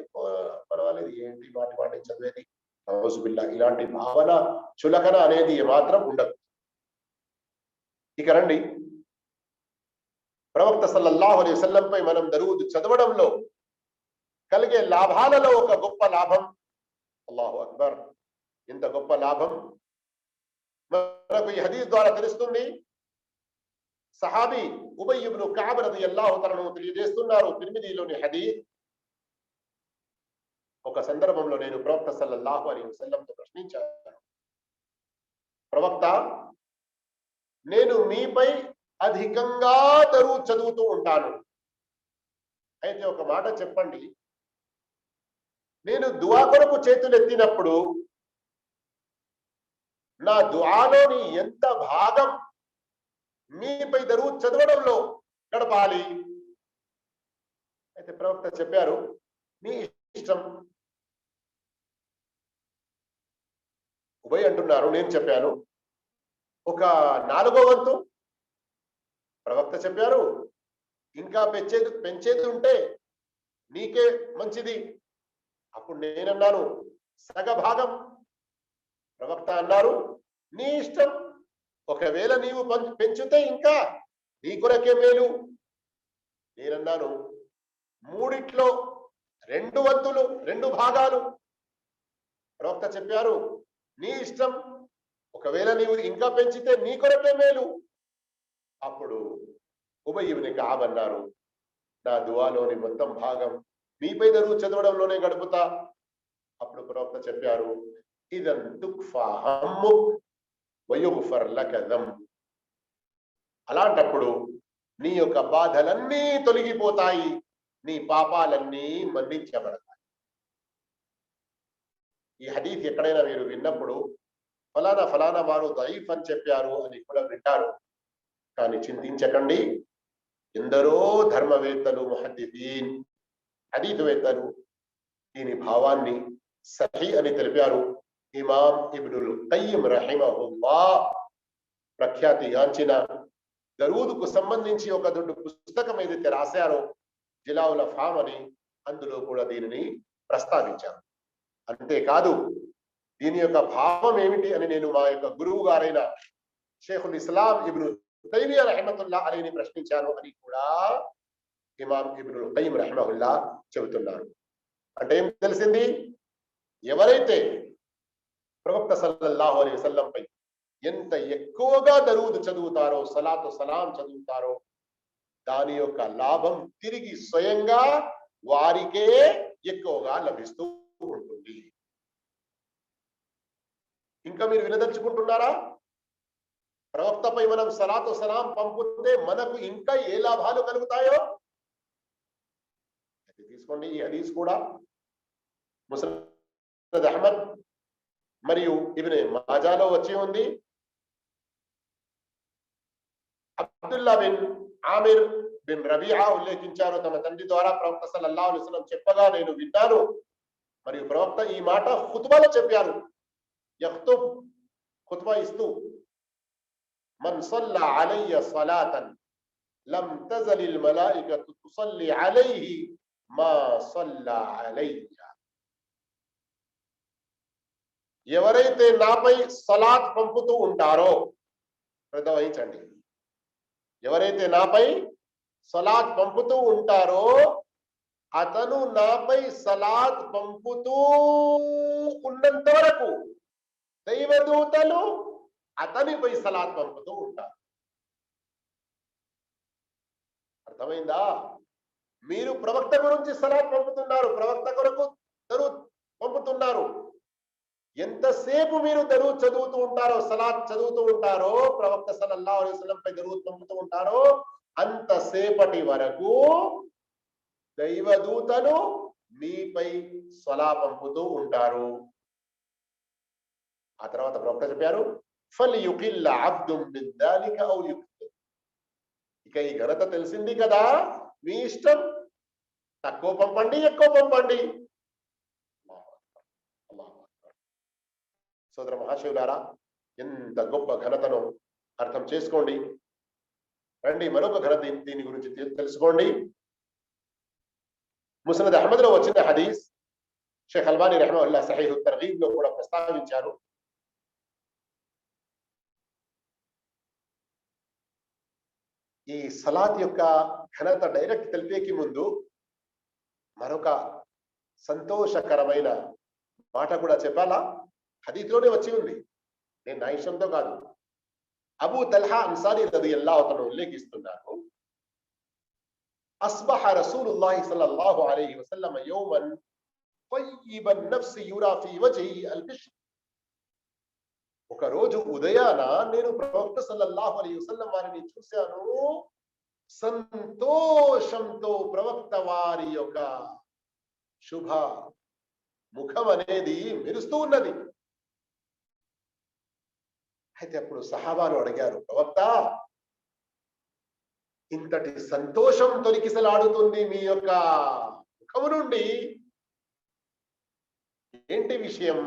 పర్వాలేదు ఏంటి మాటి చదివేది నౌజుబిల్లా, ఇలాంటి భావన, చులకన అనేది ఏమాత్రం ఉండదు. ఇక రండి, ప్రవక్త సల్లల్లాహు అలైహి వసల్లం పై మనం దరూద్ చదవడంలో కలిగే లాభాలలో ఒక గొప్ప లాభం, అల్లాహు అక్బర్, ఇంత గొప్ప లాభం మనకు ఈ హదీస్ ద్వారా తెలుస్తుంది. సహాబీ ఉబయ్ ఇబ్ను కఅబ్ రదియల్లాహు తఆలా తెలియజేస్తున్నారు, తిర్మిదీలోని హదీస్. ఒక సందర్భంలో నేను ప్రవక్త సల్లల్లాహు అలైహి వసల్లంతో ప్రశ్నించాను, ప్రవక్త, నేను మీపై అధికంగా దరూద్ చదువుతూ ఉంటాను, అయితే ఒక మాట చెప్పండి, నేను దుఆ కొరకు చేతులు ఎత్తినప్పుడు నా దుఆలోని ఎంత భాగం మీపై దరూద్ చదవడంలో గడపాలి? అయితే ప్రవక్త చెప్పారు, నీ ఇష్టం. ఉబయ్ అంటున్నారు, నేను చెప్పాను ఒక 4వ వంతు. ప్రవక్త చెప్పారు, ఇంకా పెంచేది ఉంటే నీకే మంచిది. అప్పుడు నేనన్నాను సగ భాగం. ప్రవక్త అన్నారు, నీ ఇష్టం, ఒకవేళ నీవు పెంచితే ఇంకా నీ కొరకే మేలు. నేనన్నాను 3 2 వంతులు, 2 భాగాలు. ప్రవక్త చెప్పారు, నీ ఇష్టం, ఒకవేళ నీవు ఇంకా పెంచితే నీ కొరకే మేలు. అప్పుడు ఉబయ్ ఇబ్ను కఅబ్ అన్నారు, నా దుఆలోని మొత్తం భాగం మీపై దరూద్ చదవడంలోనే గడుపుతా. అప్పుడు ప్రవక్త చెప్పారు, ఇదన్ తుక్ఫా హమ్ముక్ వయుగ్ఫర్ లక దమ్. అలాంటప్పుడు నీ యొక్క బాధలన్నీ తొలగిపోతాయి, నీ పాపాలన్నీ మన్నించబడతాయి. ఈ హదీస్ ఎక్కడైనా మీరు విన్నప్పుడు ఫలానా వారు దయీఫ్ అని చెప్పారు అని కూడా వింటారు. కానీ చింతించకండి, ఎందరో ధర్మవేత్తలు, ముహద్దిథీన్, హదీథువేత్తలు దీని భావాన్ని సహీ అని తెలిపారు. ఇమాం ఇబ్నుల్ ఖయ్యిమ్ రహిమహుల్లాహ్ ప్రఖ్యాతిగాంచిన దరూద్కు సంబంధించి ఒక దొడ్డు పుస్తకం ఏదైతే రాశారో జిలావుల్ అఫ్హామ్ అని, అందులో కూడా దీనిని ప్రస్తావించారు. అంతేకాదు దీని యొక్క భావం ఏమిటి అని నేను మా యొక్క గురువు గారైన షేఖుల్ ఇస్లాం ఇబ్ను తైమియా రహిమతుల్లా అలీని ప్రశ్నించాను అని కూడా ఇమాం ఇబ్నుల్ ఖయ్యిమ్ రహిమహుల్లా చెబుతున్నారు. అంటే ఏం తెలిసింది? ఎవరైతే ప్రవక్త సల్లల్లాహు అలైహి వసల్లం పై ఎంత ఎక్కువగా దరూద్ చదువుతారో, సలాతు సలాం చదువుతారో, దాని యొక్క లాభం తిరిగి స్వయంగా వారికే ఎక్కువగా లభిస్తూ ఉంటుంది. ఇంకా మీరు వినదలుచుకుంటున్నారా? ప్రవక్తపై మనం సలాతు సలాం పంపితే మనకు ఇంకా ఏ లాభాలు కలుగుతాయో తీసుకోండి. ఈ హదీస్ కూడా ముస్నద్ అహ్మద్ మరియు ఇబ్నే మాజాలో వచ్చి ఉంది. అబ్దుల్లా బిన్ ఆమిర్ బిన్ రబీఆ ఉల్లేఖించారు, తమ తండ్రి ద్వారా ప్రవక్త సల్లల్లాహు అలైహి వసల్లం చెప్పగా నేను విన్నాను. మరియు ప్రవక్త ఈ మాట ఖుత్బాలో చెప్పారు. యఖ్తుబ్, ఖుత్బా ఇస్తూ, మన్ సల్లా అలయ్య సలాతన్ లం తజలిల్ మలాయికతు తుసల్లి అలైహి మా సల్లా అలయ్య. ఎవరైతే నాపై సలాత్ పంపుతూ ఉంటారో, శ్రద్ధ వహించండి, ఎవరైతే నాపై సలాత్ పంపుతూ ఉంటారో అతను నాపై సలాత్ పంపుతూ ఉన్నంత వరకు దైవదూతలు అతనిపై సలాత్ పంపుతూ ఉంటారు. అర్థమైందా? మీరు ప్రవక్త గురించి సలాత్ పంపుతున్నారు, ప్రవక్త కొరకు దరూద్ పంపుతున్నారు. ఎంతసేపు మీరు దరూద్ చదువుతూ ఉంటారో, సలాత్ చదువుతూ ఉంటారో, ప్రవక్త సల్లల్లాహు అలైహి వసల్లం పై దరూద్ పంపుతూ ఉంటారో, అంతసేపటి వరకు దైవదూతలు మీపై సలా పంపుతూ ఉంటారు. ఆ తర్వాత ప్రవక్త చెప్పారు, ఫల్యుకిల్ల అబ్దుం మిన్ దాలిక ఔ యుక్తిర్. ఇక ఈ ఘనత తెలిసింది కదా, మీ ఇష్టం, తక్కువ పంపండి, ఎక్కువ పంపండి. సోదర మహాశివులారా, ఎంత గొప్ప ఘనతను అర్థం చేసుకోండి. రండి మరొక ఘనత దీని గురించి తెలుసుకోండి. ముస్నద్ అహ్మద్ లో వచ్చిన హదీస్ షేఖ్ అల్బానీ రహిమహుల్లా సహీహ్ తర్గీబ్ లో కూడా ప్రస్తావించారు. ఈ సలాత్ యొక్క ఘనత డైరెక్ట్ తెలిపేకి ముందు మరొక సంతోషకరమైన మాట కూడా చెప్పాలా? హదీస్లోనే వచ్చి ఉంది, నేను నా ఇష్టంతో కాదు. అబూ తల్హా అన్సారీ రదియల్లాహు అన్హు ఉల్లేఖిస్తున్నారు, అస్బహ రసూలుల్లాహి సల్లల్లాహు అలైహి వసల్లం యౌమన్ తయ్యిబన్ నఫ్సి యురా ఫీ వజ్హిహి అల్బిష్ర్. ఒక రోజు ఉదయాన నేను ప్రవక్త సల్లల్లాహు అలైహి వసల్లం వారిని చూశాను, సంతోషంతో ప్రవక్త వారి యొక్క శుభ ముఖం అనేది మెరుస్తూ ఉన్నది. అయితే అప్పుడు సహాబాలు అడిగారు, ప్రవక్త, ఇంతటి సంతోషం తొలికిసలాడుతుంది మీ యొక్క ముఖము నుండి, ఏంటి విషయం?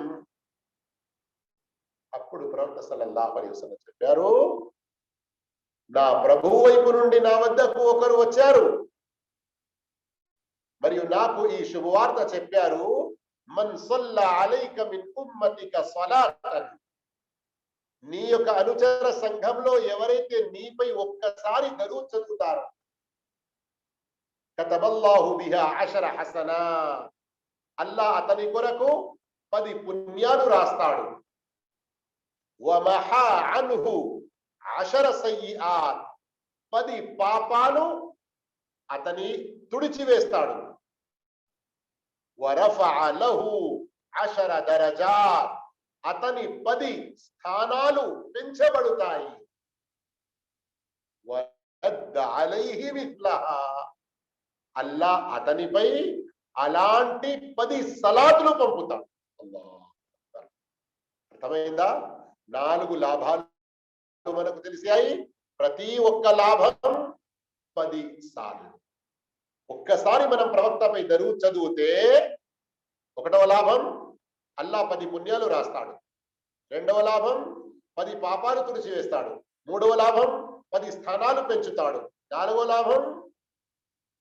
అప్పుడు ప్రవక్త సల్లల్లాహు అలైహి వసల్లం చెప్పారు, నా ప్రభువు వైపు నుండి నా వద్దకు ఒకరు వచ్చారు మరియు నాకు ఈ శుభవార్త చెప్పారు, మన్ సల్లా అలైక మిన్ ఉమ్మతిక సలాతన్, నీ యొక్క అనుచర సంఘంలో ఎవరైతే నీపై ఒక్కసారి దరూద్ చదువుతారో, కతబల్లాహు బిహా 10 హసనా, అల్లాహ్ అతని కొరకు 10 పుణ్యాలు రాస్తాడు. వమహా అన్హు 10 సయ్యిఆత్, 10 పాపాలు అతని తుడిచివేస్తాడు. వరఫఅ లహు 10 దరజాత్, అతని 10 స్థానాలు పెంచబడతాయి. వరద్ద అలైహి మిస్లహా, అల్లాహ్ అతనిపై అలాంటి 10 సలాతులు పంపుతాడు. అల్లాహ్ అర్థమైందా? 4 లాభాలు మనకు తెలిసాయి. ప్రతి ఒక్క లాభం 10 సార్లు. ఒక్కసారి మనం ప్రవక్తపై దరూద్ చదివితే 1వ లాభం అల్లాహ్ 10 పుణ్యాలు రాస్తాడు. 2వ లాభం 10 పాపాలు తుడిచివేస్తాడు. 3వ లాభం 10 స్థానాలు పెంచుతాడు. 4వ లాభం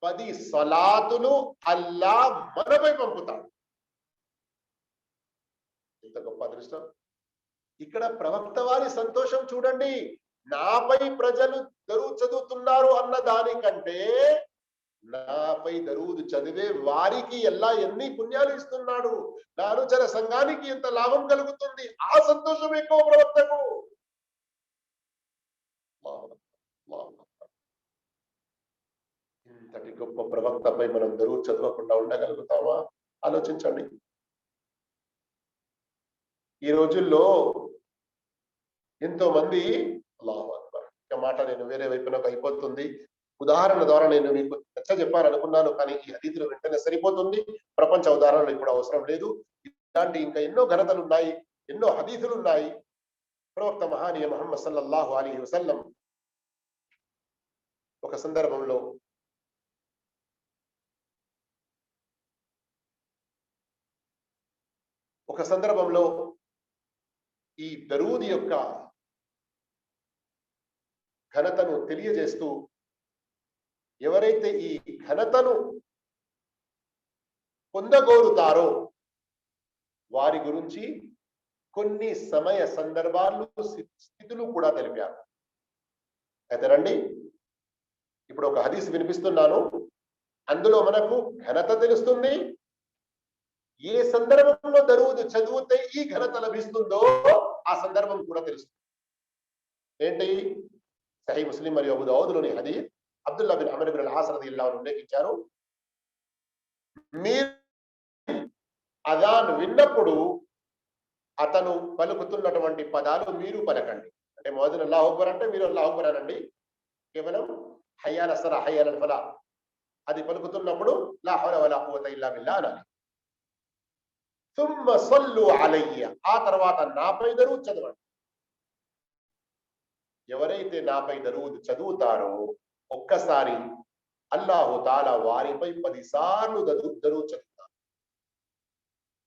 10 సలాతులు అల్లాహ్ మనపై పంపుతాడు. ఇంత గొప్ప అదృష్టం. ఇక్కడ ప్రవక్త వారి సంతోషం చూడండి, నాపై ప్రజలు దరూద్ చదువుతున్నారు అన్న దానికంటే నాపై దరూద్ చదివే వారికి ఎలా ఎన్ని పుణ్యాలు ఇస్తున్నాడు, నా అనుచర సంఘానికి ఎంత లాభం కలుగుతుంది, ఆ సంతోషం ఎక్కువ ప్రవక్తకు. ఇంతటి గొప్ప ప్రవక్తపై మనం దరూద్ చదవకుండా ఉండగలుగుతామా? ఆలోచించండి. ఈ రోజుల్లో ఎంతో మంది అల్లాహు అక్బర్, మాట నేను వేరే వైపునకు అయిపోతుంది. ఉదాహరణ ద్వారా నేను మీకు చెప్పాలనుకున్నాను, కానీ ఈ హదీసులు వెంటనే సరిపోతుంది. ప్రపంచ ఉదాహరణలు ఇప్పుడు అవసరం లేదు. ఇలాంటి ఇంకా ఎన్నో ఘనతలు ఉన్నాయి, ఎన్నో హదీసులు ఉన్నాయి. ప్రవక్త మహానీయ ముహమ్మద్ సల్లల్లాహు అలైహి వసల్లం ఒక సందర్భంలో ఈ దరూద్ యొక్క ఘనతను తెలియజేస్తూ, ఎవరైతే ఈ ఘనతను పొందగోరుతారో వారి గురించి కొన్ని సమయ సందర్భాలు, స్థితులు కూడా తెలిపారు. అయితే రండి, ఇప్పుడు ఒక హదీస్ వినిపిస్తున్నాను, అందులో మనకు ఘనత తెలుస్తుంది. ఏ సందర్భంలో దరూద్ చదివితే ఈ ఘనత లభిస్తుందో ఆ సందర్భం కూడా తెలుస్తుంది. ఏంటి? సహీ ముస్లిం మరియు అబూ దావూద్లోని హదీస్ అబ్దుల్లా బిన్ అమర్ బిన్ అల్-ఆస్ రదియల్లాహు అన్హు ఉల్లేఖించారు, మీరు అజాన్ విన్నప్పుడు అతను పలుకుతున్నటువంటి పదాలు మీరు పలకండి. అంటే ముఅజ్జిన్ అల్లాహు అక్బర్ అంటే మీరు అల్లాహు అక్బర్ అనండి. కేవలం హయ్య అలస్ సలా హయ్య అలల్ ఫలా అది పలుకుతున్నప్పుడు లా హౌల వలా ఖువత ఇల్లా బిల్లాహ్ అనాలి. థుమ్మ సల్లు అలయ్య, ఆ తర్వాత నాపై దరూద్ చదవండి. ఎవరైతే నాపై దరూద్ చదువుతారో ఒక్కసారి అల్లాహు తాలా వారిపై 10 సార్లు దరూద్ చదువుతారు.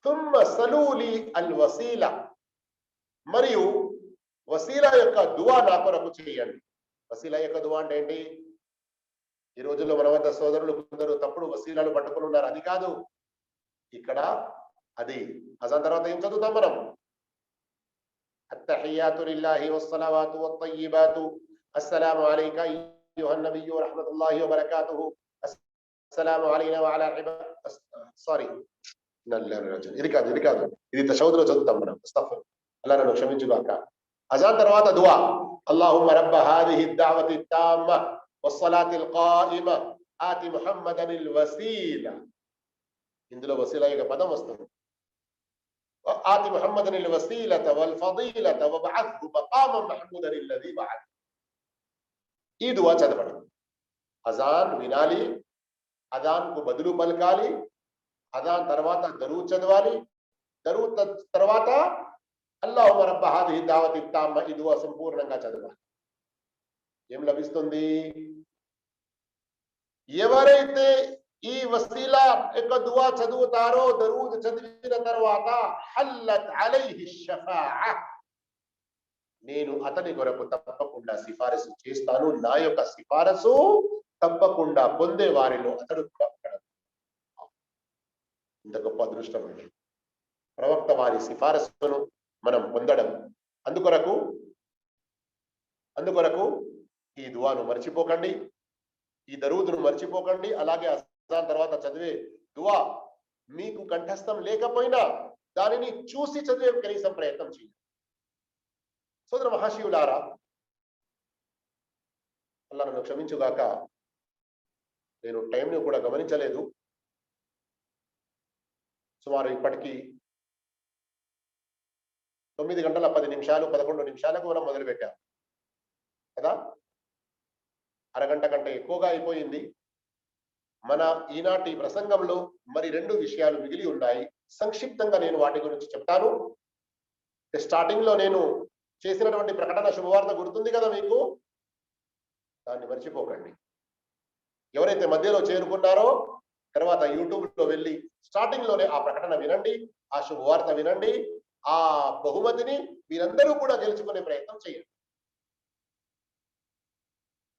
థుమ్మ సలూలి అల్ వసీల, మరియు వసీలా యొక్క దువా నా కొరకు చేయండి. వసీలా యొక్క దువా అంటే ఏంటి? ఈ రోజుల్లో మన వద్ద సోదరులు కొందరు తప్పుడు వసీలాలు పట్టుకుని ఉన్నారు. అది కాదు ఇక్కడ. అది అజాన్ తర్వాత ఏం చదువుతాం మనం? అత్తహియాతు లిల్లాహి వస్సలవాతు వత్తయ్యిబాతు అస్సలాము అలైకా అయ్యుహన్ నబియ్యు రహ్మతుల్లాహి వబరకాతుహు అస్సలాము అలైనా వఅలా సారీ ఇది కాదు ఇది తషహుద్లో చదువుతాం మనం. అస్తగ్ఫిర్, అల్లాహ్ నన్ను క్షమించుగాక. అజాన్ తర్వాత దువా, అల్లాహుమ్మ రబ్బ హాదిహి దావతి తామ్మ వస్సలాతిల్ ఖాయిమ ఆతి ముహమ్మదనిల్ వసీల. ఇందులో వసీల యొక్క పదం వస్తుంది. ఆతి ముహమ్మదనిల్ వసీలత వల్ ఫదీలత వబఅత్హు మకామం మహమూదన్ అల్లదీ బఅత్. ఈ దువా చదవడం. అజాన్ వినాలి, అజాన్ కు బదులు పలకాలి, అజాన్ తర్వాత దరూద్ చదవాలి, దరూద్ తర్వాత అల్లాహుమ్మ రబ్బ హాదిహి దావతి తామ్మ, ఈ దువా సంపూర్ణంగా చదవాలి. ఏం లభిస్తుంది? ఎవరైతే ఈ వసీలా యొక్క దువా చదువుతారో, దరూద్ చదివిన తర్వాత హల్లత్ అలైహి షఫాఅ, నేను అతని కొరకు తప్పకుండా సిఫారసు చేస్తాను. నా యొక్క సిఫారసు తప్పకుండా పొందే వారిలో అతడు ఇంత గొప్ప అదృష్టం అండి, ప్రవక్త వారి సిఫారసును మనం పొందడం. అందుకొరకు ఈ దువాను మర్చిపోకండి, ఈ దరూదును మర్చిపోకండి. అలాగే అజాన్ తర్వాత చదివే దువా మీకు కంఠస్థం లేకపోయినా దానిని చూసి చదివే కనీసం ప్రయత్నం చేయండి. సోదర మహాశివులారా, అల్లాహ్ నన్ను క్షమించుగాక, నేను టైంని కూడా గమనించలేదు. సుమారు ఇప్పటికీ 9 గంటల 10 నిమిషాలు 11 నిమిషాలకు మనం మొదలుపెట్టాం కదా. అరగంట కంటే ఎక్కువగా అయిపోయింది. మన ఈనాటి ప్రసంగంలో మరి 2 విషయాలు మిగిలి ఉన్నాయి. సంక్షిప్తంగా నేను వాటి గురించి చెప్తాను. స్టార్టింగ్ లో నేను చేసినటువంటి ప్రకటన శుభవార్త గుర్తుంది కదా మీకు, దాన్ని మర్చిపోకండి. ఎవరైతే మధ్యలో చేరుకున్నారో తర్వాత యూట్యూబ్ లో వెళ్ళి స్టార్టింగ్ లోనే ఆ ప్రకటన వినండి, ఆ శుభవార్త వినండి. ఆ బహుమతిని మీరందరూ కూడా గెలుచుకునే ప్రయత్నం చేయండి.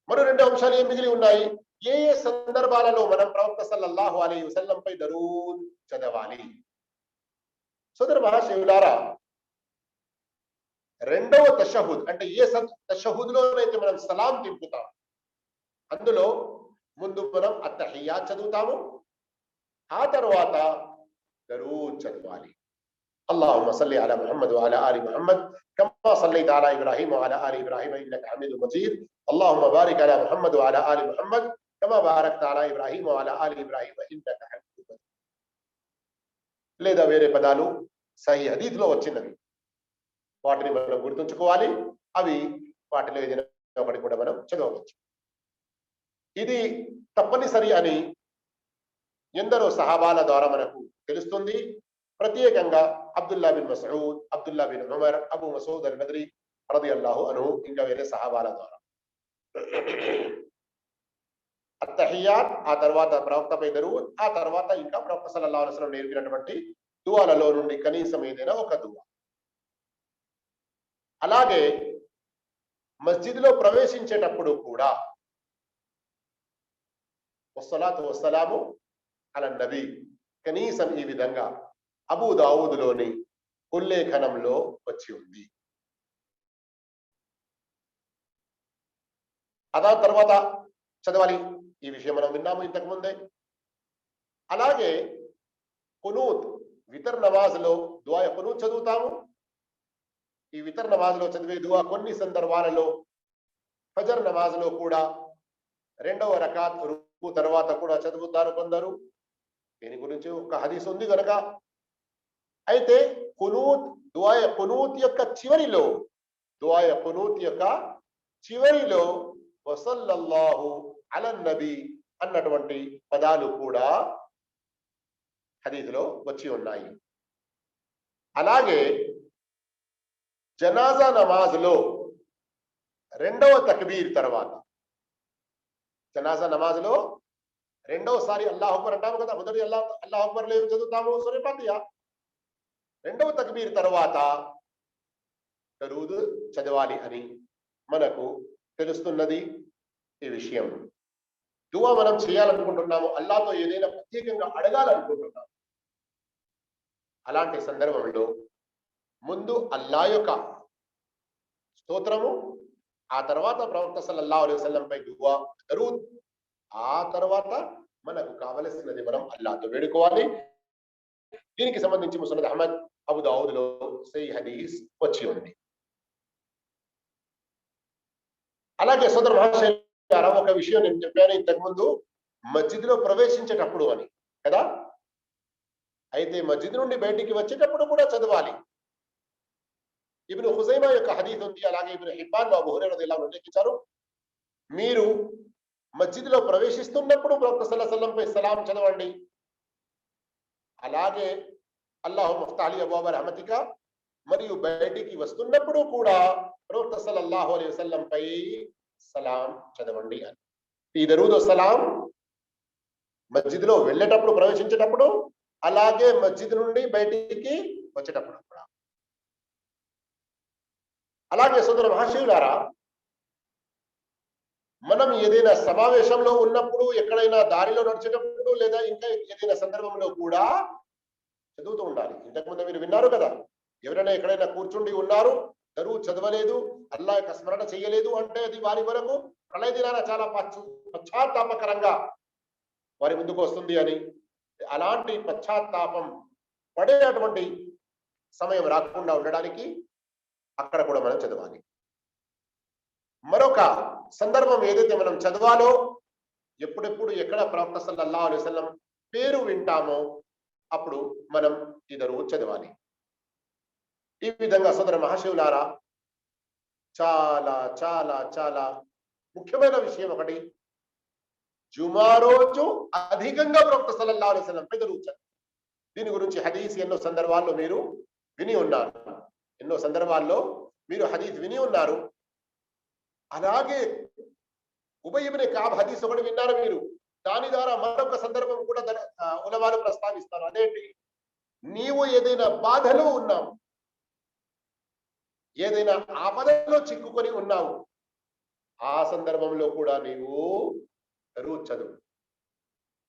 మరో 2 అంశాలు ఏం మిగిలి ఉన్నాయి? ఏ ఏ సందర్భాలలో మనం ప్రవక్త సల్లల్లాహు అలైహి వసల్లం పై దరూద్ చదవాలి? సోదర మహాశివులారా, రెండవ తషహుద్ అంటే ఏ తషహుద్లోనైతే మనం సలాం తింపుతాం అందులో ముందు మనం అత్తహియాత్ చదువుతాము, ఆ తర్వాత దరూద్ చదవాలి. اللهم صل على محمد وعلى آل محمد كما صليت على إبراهيم وعلى آل إبراهيم إنك حميد مجيد. اللهم بارك على محمد وعلى آل محمد كما باركت على إبراهيم وعلى آل إبراهيم إنك حميد مجيد. లేదా వేరే పదాలు సహీ హదీస్లో వచ్చినవి వాటిని మనం గుర్తుంచుకోవాలి. అవి వాటిలో ఏదైనా ఒకటి కూడా మనం చదవవచ్చు. ఇది తప్పనిసరి అని ఎందరో సహాబాల ద్వారా మనకు తెలుస్తుంది. ప్రత్యేకంగా Abdullah bin Masud, Abdullah bin Umar, Abu Masud al Badri రదియల్లాహు అన్హు ఇంకా వేరే సహాబాల ద్వారా అత్తహియాత్, ఆ తర్వాత ప్రవక్తపై దరూద్, ఆ తర్వాత ఇంకా ప్రవక్త సల్లల్లాహు అలైహి వసల్లం నేర్పినటువంటి దువాలలో నుండి కనీసం ఏదైనా ఒక దువా. అలాగే మస్జిద్లో ప్రవేశించేటప్పుడు కూడా వస్సలాతు వస్సలాము అలా నబీ కనీసం ఈ విధంగా అబూ దావూదులోని ఉల్లేఖనంలో వచ్చి ఉంది. అదా తర్వాత చదవాలి. ఈ విషయం మనం విన్నాము ఇంతకు ముందే. అలాగే కునూత్ వితర్ నమాజ్లో దుఆ కునూత్ చదువుతాము. ఈ వితర్ నమాజ్లో చదివే దుఆ కొన్ని సందర్భాలలో ఫజర్ నమాజ్లో కూడా రెండవ రకాత్ రుకు తర్వాత కూడా చదువుతారు కొందరు. దీని గురించి ఒక హదీస్ ఉంది కనుక. అయితే కునూత్ దుఆ కునూత్ యొక్క చివరిలో వసల్లల్లాహు అలన్ నబీ అన్నటువంటి పదాలు కూడా హదీస్లో వచ్చి ఉన్నాయి. అలాగే జనాజా నమాజ్లో రెండవ తక్బీర్ తర్వాత జనాజా నమాజ్లో రెండవసారి అల్లాహు అక్బర్ అంటాము కదా. మొదటి అల్లాహు అక్బర్ లో చదువుతాము సూరా ఫాతిహా. రెండవ తక్బీర్ తర్వాత దరూద్ చదవాలి అని మనకు తెలుస్తున్నది. ఈ విషయం దువా మనం చేయాలనుకుంటున్నాము, అల్లాహ్తో ఏదైనా ప్రత్యేకంగా అడగాలనుకుంటున్నాము. అలాంటి సందర్భంలో ముందు అల్లాహ్ యొక్క స్తోత్రము, ఆ తర్వాత ప్రవక్త సల్లల్లాహు అలైహి వసల్లం పై దువా దరూద్, ఆ తర్వాత మనకు కావలసినది మనం అల్లాహ్తో వేడుకోవాలి. దీనికి సంబంధించి ముస్నద్ అహ్మద్, అబూ దావూద్లో సహీ హదీస్ వచ్చి ఉంది. అలాగే సోదర మహాశయులారా, ఒక విషయం నేను చెప్పాను ఇంతకుముందు మస్జిద్లో ప్రవేశించేటప్పుడు అని కదా. అయితే మస్జిద్ నుండి బయటికి వచ్చేటప్పుడు కూడా చదవాలి. ఇబ్ను ఖుజైమా యొక్క హదీస్ ఉంది. అలాగే ఇబ్ను హిబ్బాన్ అబూ హురైరా రదియల్లాహు అన్హు ఉల్లేఖించారు, మీరు మస్జిద్లో ప్రవేశిస్తున్నప్పుడు ప్రవక్త సల్లల్లాహు అలైహి వసల్లం పై సలాం చదవండి. అలాగే అల్లాహు మఫ్తహ్ లీ అబ్వాబ రహమతిక, మరియు బయటికి వస్తున్నప్పుడు కూడా ప్రవక్త సల్లల్లాహు అలైహి వసల్లం పై సలాం చదవండి అని. ఈ దరూద్ సలాం మస్జిద్లో వెళ్ళేటప్పుడు, ప్రవేశించేటప్పుడు, అలాగే మస్జిద్ నుండి బయటికి వచ్చేటప్పుడు కూడా. అలాగే సోదర మహాశయులారా, మనం ఏదైనా సమావేశంలో ఉన్నప్పుడు, ఎక్కడైనా దారిలో నడిచేటప్పుడు, లేదా ఇంకా ఏదైనా సందర్భంలో కూడా చదువుతూ ఉండాలి. ఇంతకుముందు మీరు విన్నారు కదా, ఎవరైనా ఎక్కడైనా కూర్చుండి ఉన్నారు, దరూద్ చదవలేదు, అల్లాహ్ యొక్క స్మరణ చేయలేదు అంటే అది వారి వరకు ప్రళయ దినాన చాలా పశ్చాత్తాపకరంగా వారి ముందుకు వస్తుంది అని. అలాంటి పశ్చాత్తాపం పడేటటువంటి సమయం రాకుండా ఉండడానికి అక్కడ కూడా మనం చదవాలి. మరొక సందర్భం ఏదైతే మనం చదవాలో, ఎప్పుడెప్పుడు ఎక్కడ ప్రవక్త సల్లల్లాహు అలైహి వసల్లం పేరు వింటామో అప్పుడు మనం ఈ దరూద్ చదవాలి. ఈ విధంగా సోదర మహాశివులారా, చాలా చాలా చాలా ముఖ్యమైన విషయం ఒకటి, జుమా రోజు అధికంగా ప్రవక్త సల్లల్లాహు అలైహి వసల్లం పై దరూద్ చదవాలి. దీని గురించి హదీస్ ఎన్నో సందర్భాల్లో మీరు విని ఉన్నారు. హదీస్ విని ఉన్నారు. అలాగే ఉబయ్ ఇబ్న్ కఅబ్ హదీస్ ఒకటి విన్నారు మీరు. దాని ద్వారా మరొక సందర్భం కూడా ఉలమాలు ప్రస్తావిస్తారు. అదేంటి, నీవు ఏదైనా బాధలో ఉన్నావు, ఏదైనా ఆపదలో చిక్కుకొని ఉన్నావు, ఆ సందర్భంలో కూడా నీవు దరూద్ చదువు.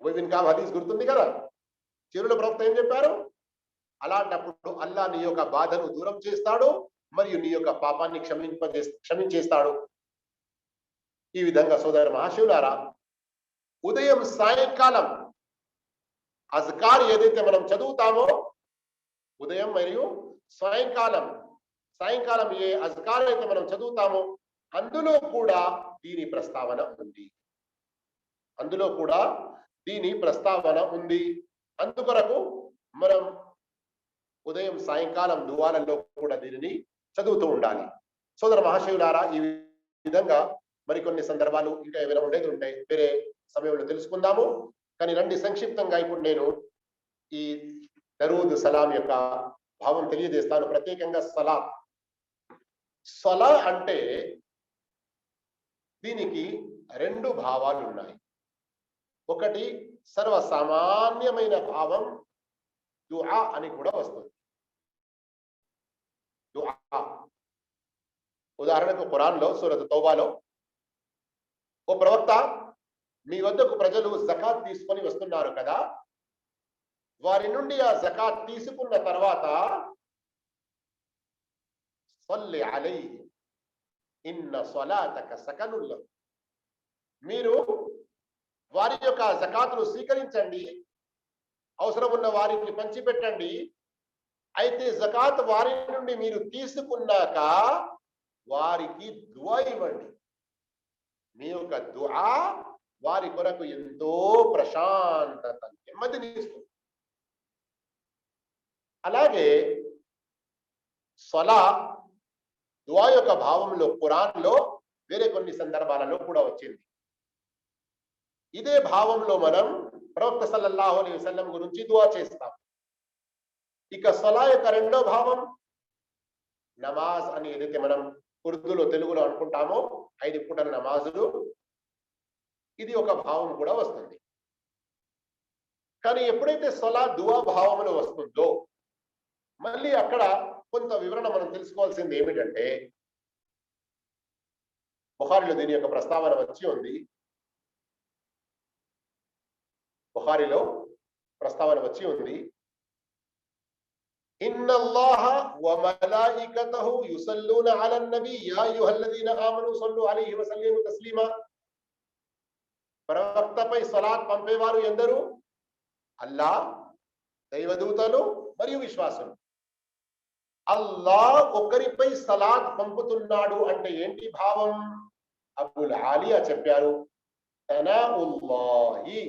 ఉబయ్ ఇబ్న్ కఅబ్ హదీస్ గుర్తుంది కదా. చిరుల ప్రవక్త ఏం చెప్పారు, అలాంటప్పుడు అల్లాహ్ నీ యొక్క బాధను దూరం చేస్తాడు, మరియు నీ యొక్క పాపాన్ని క్షమించేస్తాడు. ఈ విధంగా సోదర మహాశివులారా, ఉదయం సాయంకాలం అజ్కార్ ఏదైతే మనం చదువుతామో, ఉదయం మరియు సాయంకాలం ఏ అజ్కార్ అయితే మనం చదువుతామో అందులో కూడా దీని ప్రస్తావన ఉంది. అందుకొరకు మనం ఉదయం సాయంకాలం దువాలలో కూడా దీనిని చదువుతూ ఉండాలి. సోదర మహాశివులారా, ఈ విధంగా మరికొన్ని సందర్భాలు ఇంకా ఏమైనా ఉండేది ఉంటాయి, వేరే సమయంలో తెలుసుకుందాము. కానీ రండి, సంక్షిప్తంగా ఇప్పుడు నేను ఈ దరూద్ సలాం యొక్క భావం తెలియజేస్తాను. ప్రత్యేకంగా సలా అంటే దీనికి రెండు భావాలు ఉన్నాయి. ఒకటి సర్వసామాన్యమైన భావం దుఆ అని కూడా వస్తుంది. దుఆ ఉదాహరణకు ఖురాన్లో సూరత్ తౌబాలో, ఓ ప్రవక్త, మీ వద్దకు ప్రజలు జకాత్ తీసుకొని వస్తున్నారు కదా, వారి నుండి ఆ జకాత్ తీసుకున్న తర్వాత సల్లి అలైహి ఇన్న సలాతక సకనుల్ లహుమ్, మీరు వారి యొక్క జకాతును స్వీకరించండి, అవసరం ఉన్న వారికి పంచిపెట్టండి. అయితే జకాత్ వారి నుండి మీరు తీసుకున్నాక వారికి దుఆ ఇవ్వండి. మీ యొక్క దుఆ వారి కొరకు ఎంతో ప్రశాంతత, నెమ్మదిని ఇస్తుంది. అలాగే సలా దుఆ యొక్క భావంలో ఖురాన్లో వేరే కొన్ని సందర్భాలలో కూడా వచ్చింది. ఇదే భావంలో మనం ప్రవక్త సల్లల్లాహు అలైహి వసల్లం గురించి దుఆ చేస్తాం. ఇక సలా యొక్క రెండో భావం నమాజ్ అని ఏదైతే మనం ఉర్దూలో తెలుగులో అనుకుంటామో 5 పూటల నమాజులు, ఇది ఒక భావం కూడా వస్తుంది. కానీ ఎప్పుడైతే సలా దుఆ భావంలో వస్తుందో మళ్ళీ అక్కడ కొంత వివరణ మనం తెలుసుకోవాల్సింది ఏమిటంటే, బుఖారీలో దీని యొక్క ప్రస్తావన వచ్చి ఉంది. బుఖారీలో ప్రస్తావన వచ్చి ఉంది, ఇన్నల్లాహ వ మలాయికతహు యుసల్లూన అలన్ నబీ యా అయ్యుహల్లదీన ఆమనూ సల్లు అలైహి వసల్లిము తస్లీమా. ప్రవక్తపై సలాత్ పంపేవారు ఎందరు? అల్లాహ్, దైవదూతలు మరియు విశ్వాసులు. అల్లాహ్ ఒకరిపై సలాత్ పంపుతున్నాడు అంటే ఏంటి భావం? అబుల్ ఆలియా చెప్పారు, తనాఉల్లాహి,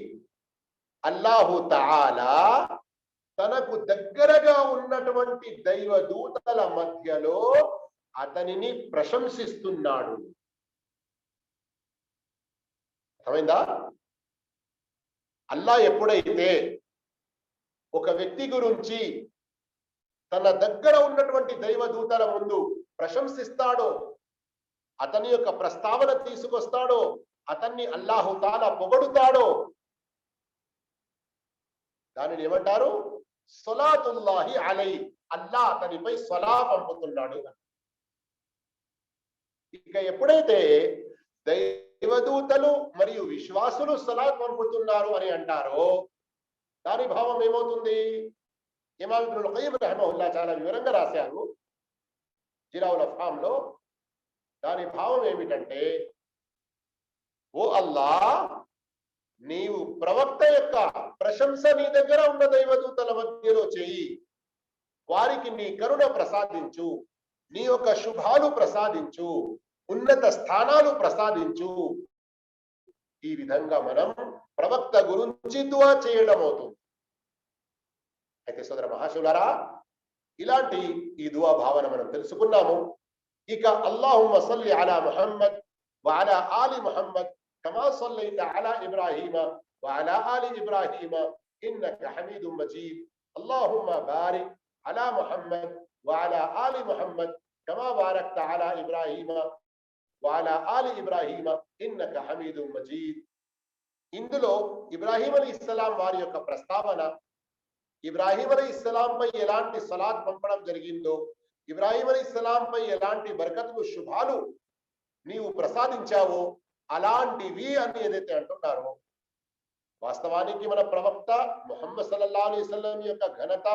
అల్లాహు తఆలా తనకు దగ్గరగా ఉన్నటువంటి దైవదూతల మధ్యలో అతనిని ప్రశంసిస్తున్నాడు. అర్థమైందా? అల్లాహ్ ఎప్పుడైతే ఒక వ్యక్తి గురించి తన దగ్గర ఉన్నటువంటి దైవదూతల ముందు ప్రశంసిస్తాడో, అతని యొక్క ప్రస్తావన తీసుకొస్తాడో, అతన్ని అల్లాహు తాలా పొగడుతాడో, దానిని ఏమంటారు? సలాతుల్లాహి అలైహి, అల్లాహ్ అతనిపై సలా పంపుతున్నాడు. ఇక ఎప్పుడైతే దైవదూతలు మరియు విశ్వాసులు సలాత్ పంపుతున్నారు అని అంటారో దాని భావం ఏమవుతుంది? ఇమామ్ ఇబ్నుల్ ఖయ్యిమ్ రహిమహుల్లాహ్ చాలా వివరంగా రాశారు జిలావుల్ అఫ్హామ్లో. దాని భావం ఏమిటంటే, ఓ అల్లాహ్, నీవు ప్రవక్త యొక్క ప్రశంస నీ దగ్గర ఉన్న దైవదూతల మధ్యలో చేయి, వారికి నీ కరుణ ప్రసాదించు, నీ యొక్క శుభాలు ప్రసాదించు, ఉన్నత స్థానాలు ప్రసాదించు. ఈ విధంగా మనం ప్రవక్త గురించి దుఆ చేయడం అవుతుంది. అయితే సోదర మహాశివులారా, ఇలాంటి ఈ దుఆ భావన మనం తెలుసుకున్నాము. ఇక అల్లాహుమ్మ సల్లి అలా ముహమ్మద్ వ అలా ఆలి ముహమ్మద్ కమా సల్లైత అలా ఇబ్రాహీమ వ అలా ఆలి ఇబ్రాహీమ ఇన్నక హమీదుమ్ మజీద్. అల్లాహుమ్మ బారిక్ అలా ముహమ్మద్ వ అలా ఆలి ముహమ్మద్ కమా బారక్త అలా ఇబ్రాహీమ వ అలా ఆలి ఇబ్రాహీమ ఇన్నక హమీదుమ్ మజీద్. ఇందులో ఇబ్రాహీం అలైహిస్సలాం వారి యొక్క ప్రస్తావన, ఇబ్రాహీం అలైహిస్సలాం పై ఎలాంటి సలాత్ పంపడం జరిగిందో, ఇబ్రాహీం అలైహిస్సలాం పై ఎలాంటి బరకతులు శుభాలు నీవు ప్రసాదించావో అలాంటివి అని ఏదైతే అంటున్నారో, వాస్తవానికి మన ప్రవక్త ముహమ్మద్ సల్లల్లాహు అలైహి వసల్లం యొక్క ఘనత,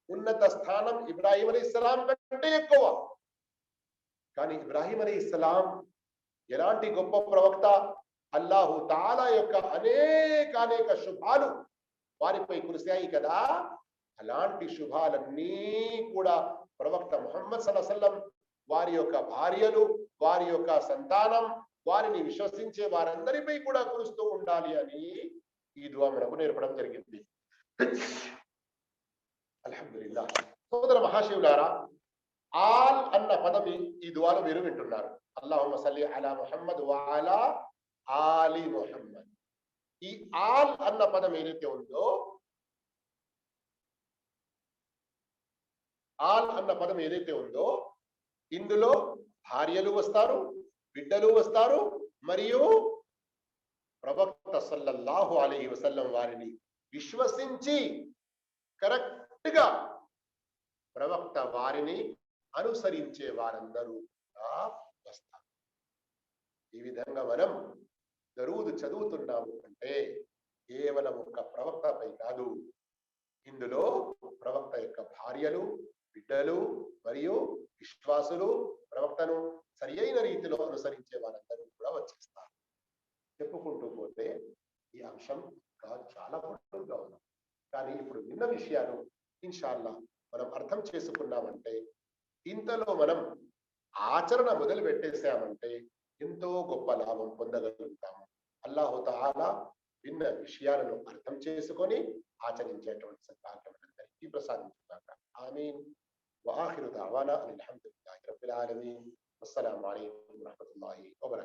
ఉన్నత స్థానం ఇబ్రాహీం అలైహిస్సలాం కంటే ఎక్కువ. కానీ ఇబ్రాహీం అలైహిస్సలాం ఎలాంటి గొప్ప ప్రవక్త, అల్లాహు తాలా యొక్క అనేక శుభాలు వారిపై కురిశాయి కదా. అలాంటి శుభాలన్నీ కూడా ప్రవక్త ముహమ్మద్ సల్లల్లాహు అలైహి వసల్లం వారి యొక్క భార్యలు, వారి యొక్క సంతానం, వారిని విశ్వసించే వారందరిపై కూడా కురుస్తూ ఉండాలి అని ఈ దువా మనకు నేర్పడం జరిగింది. అల్హమ్దులిల్లాహ్. సోదర మహాశివులారా, ఆల్ అన్న పదం ఈ దువాలో మీరు వింటున్నారు. అల్లాహుమ్మ సల్లి అలా ముహమ్మద్ వ అలా ఆలి ముహమ్మద్. ఈ ఆల్ అన్న పదం ఏదైతే ఉందో, ఆల్ అన్న పదం ఏదైతే ఉందో ఇందులో భార్యలు వస్తారు, బిడ్డలు వస్తారు, మరియు ప్రవక్త సల్లల్లాహు అలైహి వసల్లం వారిని విశ్వసించి కరెక్ట్ గా ప్రవక్త వారిని అనుసరించే వారందరూ వస్తారు. ఈ విధంగా మనం దరూద్ చదువుతున్నాము అంటే కేవలం ఒక ప్రవక్తపై కాదు, ఇందులో ప్రవక్త యొక్క భార్యలు, బిడ్డలు మరియు విశ్వాసులు, ప్రవక్తను సరి అయిన రీతిలో అనుసరించే వారందరూ కూడా వచ్చేస్తారు. చెప్పుకుంటూ పోతే ఈ అంశం చాలా పొడుగ్గా ఉంది. కానీ ఇప్పుడు విన్న విషయాలు ఇన్షాల్లా మనం అర్థం చేసుకున్నామంటే, ఇంతలో మనం ఆచరణ మొదలు పెట్టేసామంటే ఎంతో గొప్ప లాభం పొందగలుగుతాము. అల్లాహు తఆలా విన్న విషయాలను అర్థం చేసుకొని ఆచరించేటువంటి సద్భాగ్యం అందరికీ ప్రసాదించుగాక. ఆమీన్. وآخر دعوانا أن الحمد لله رب العالمين. والسلام عليكم ورحمة الله وبركاته.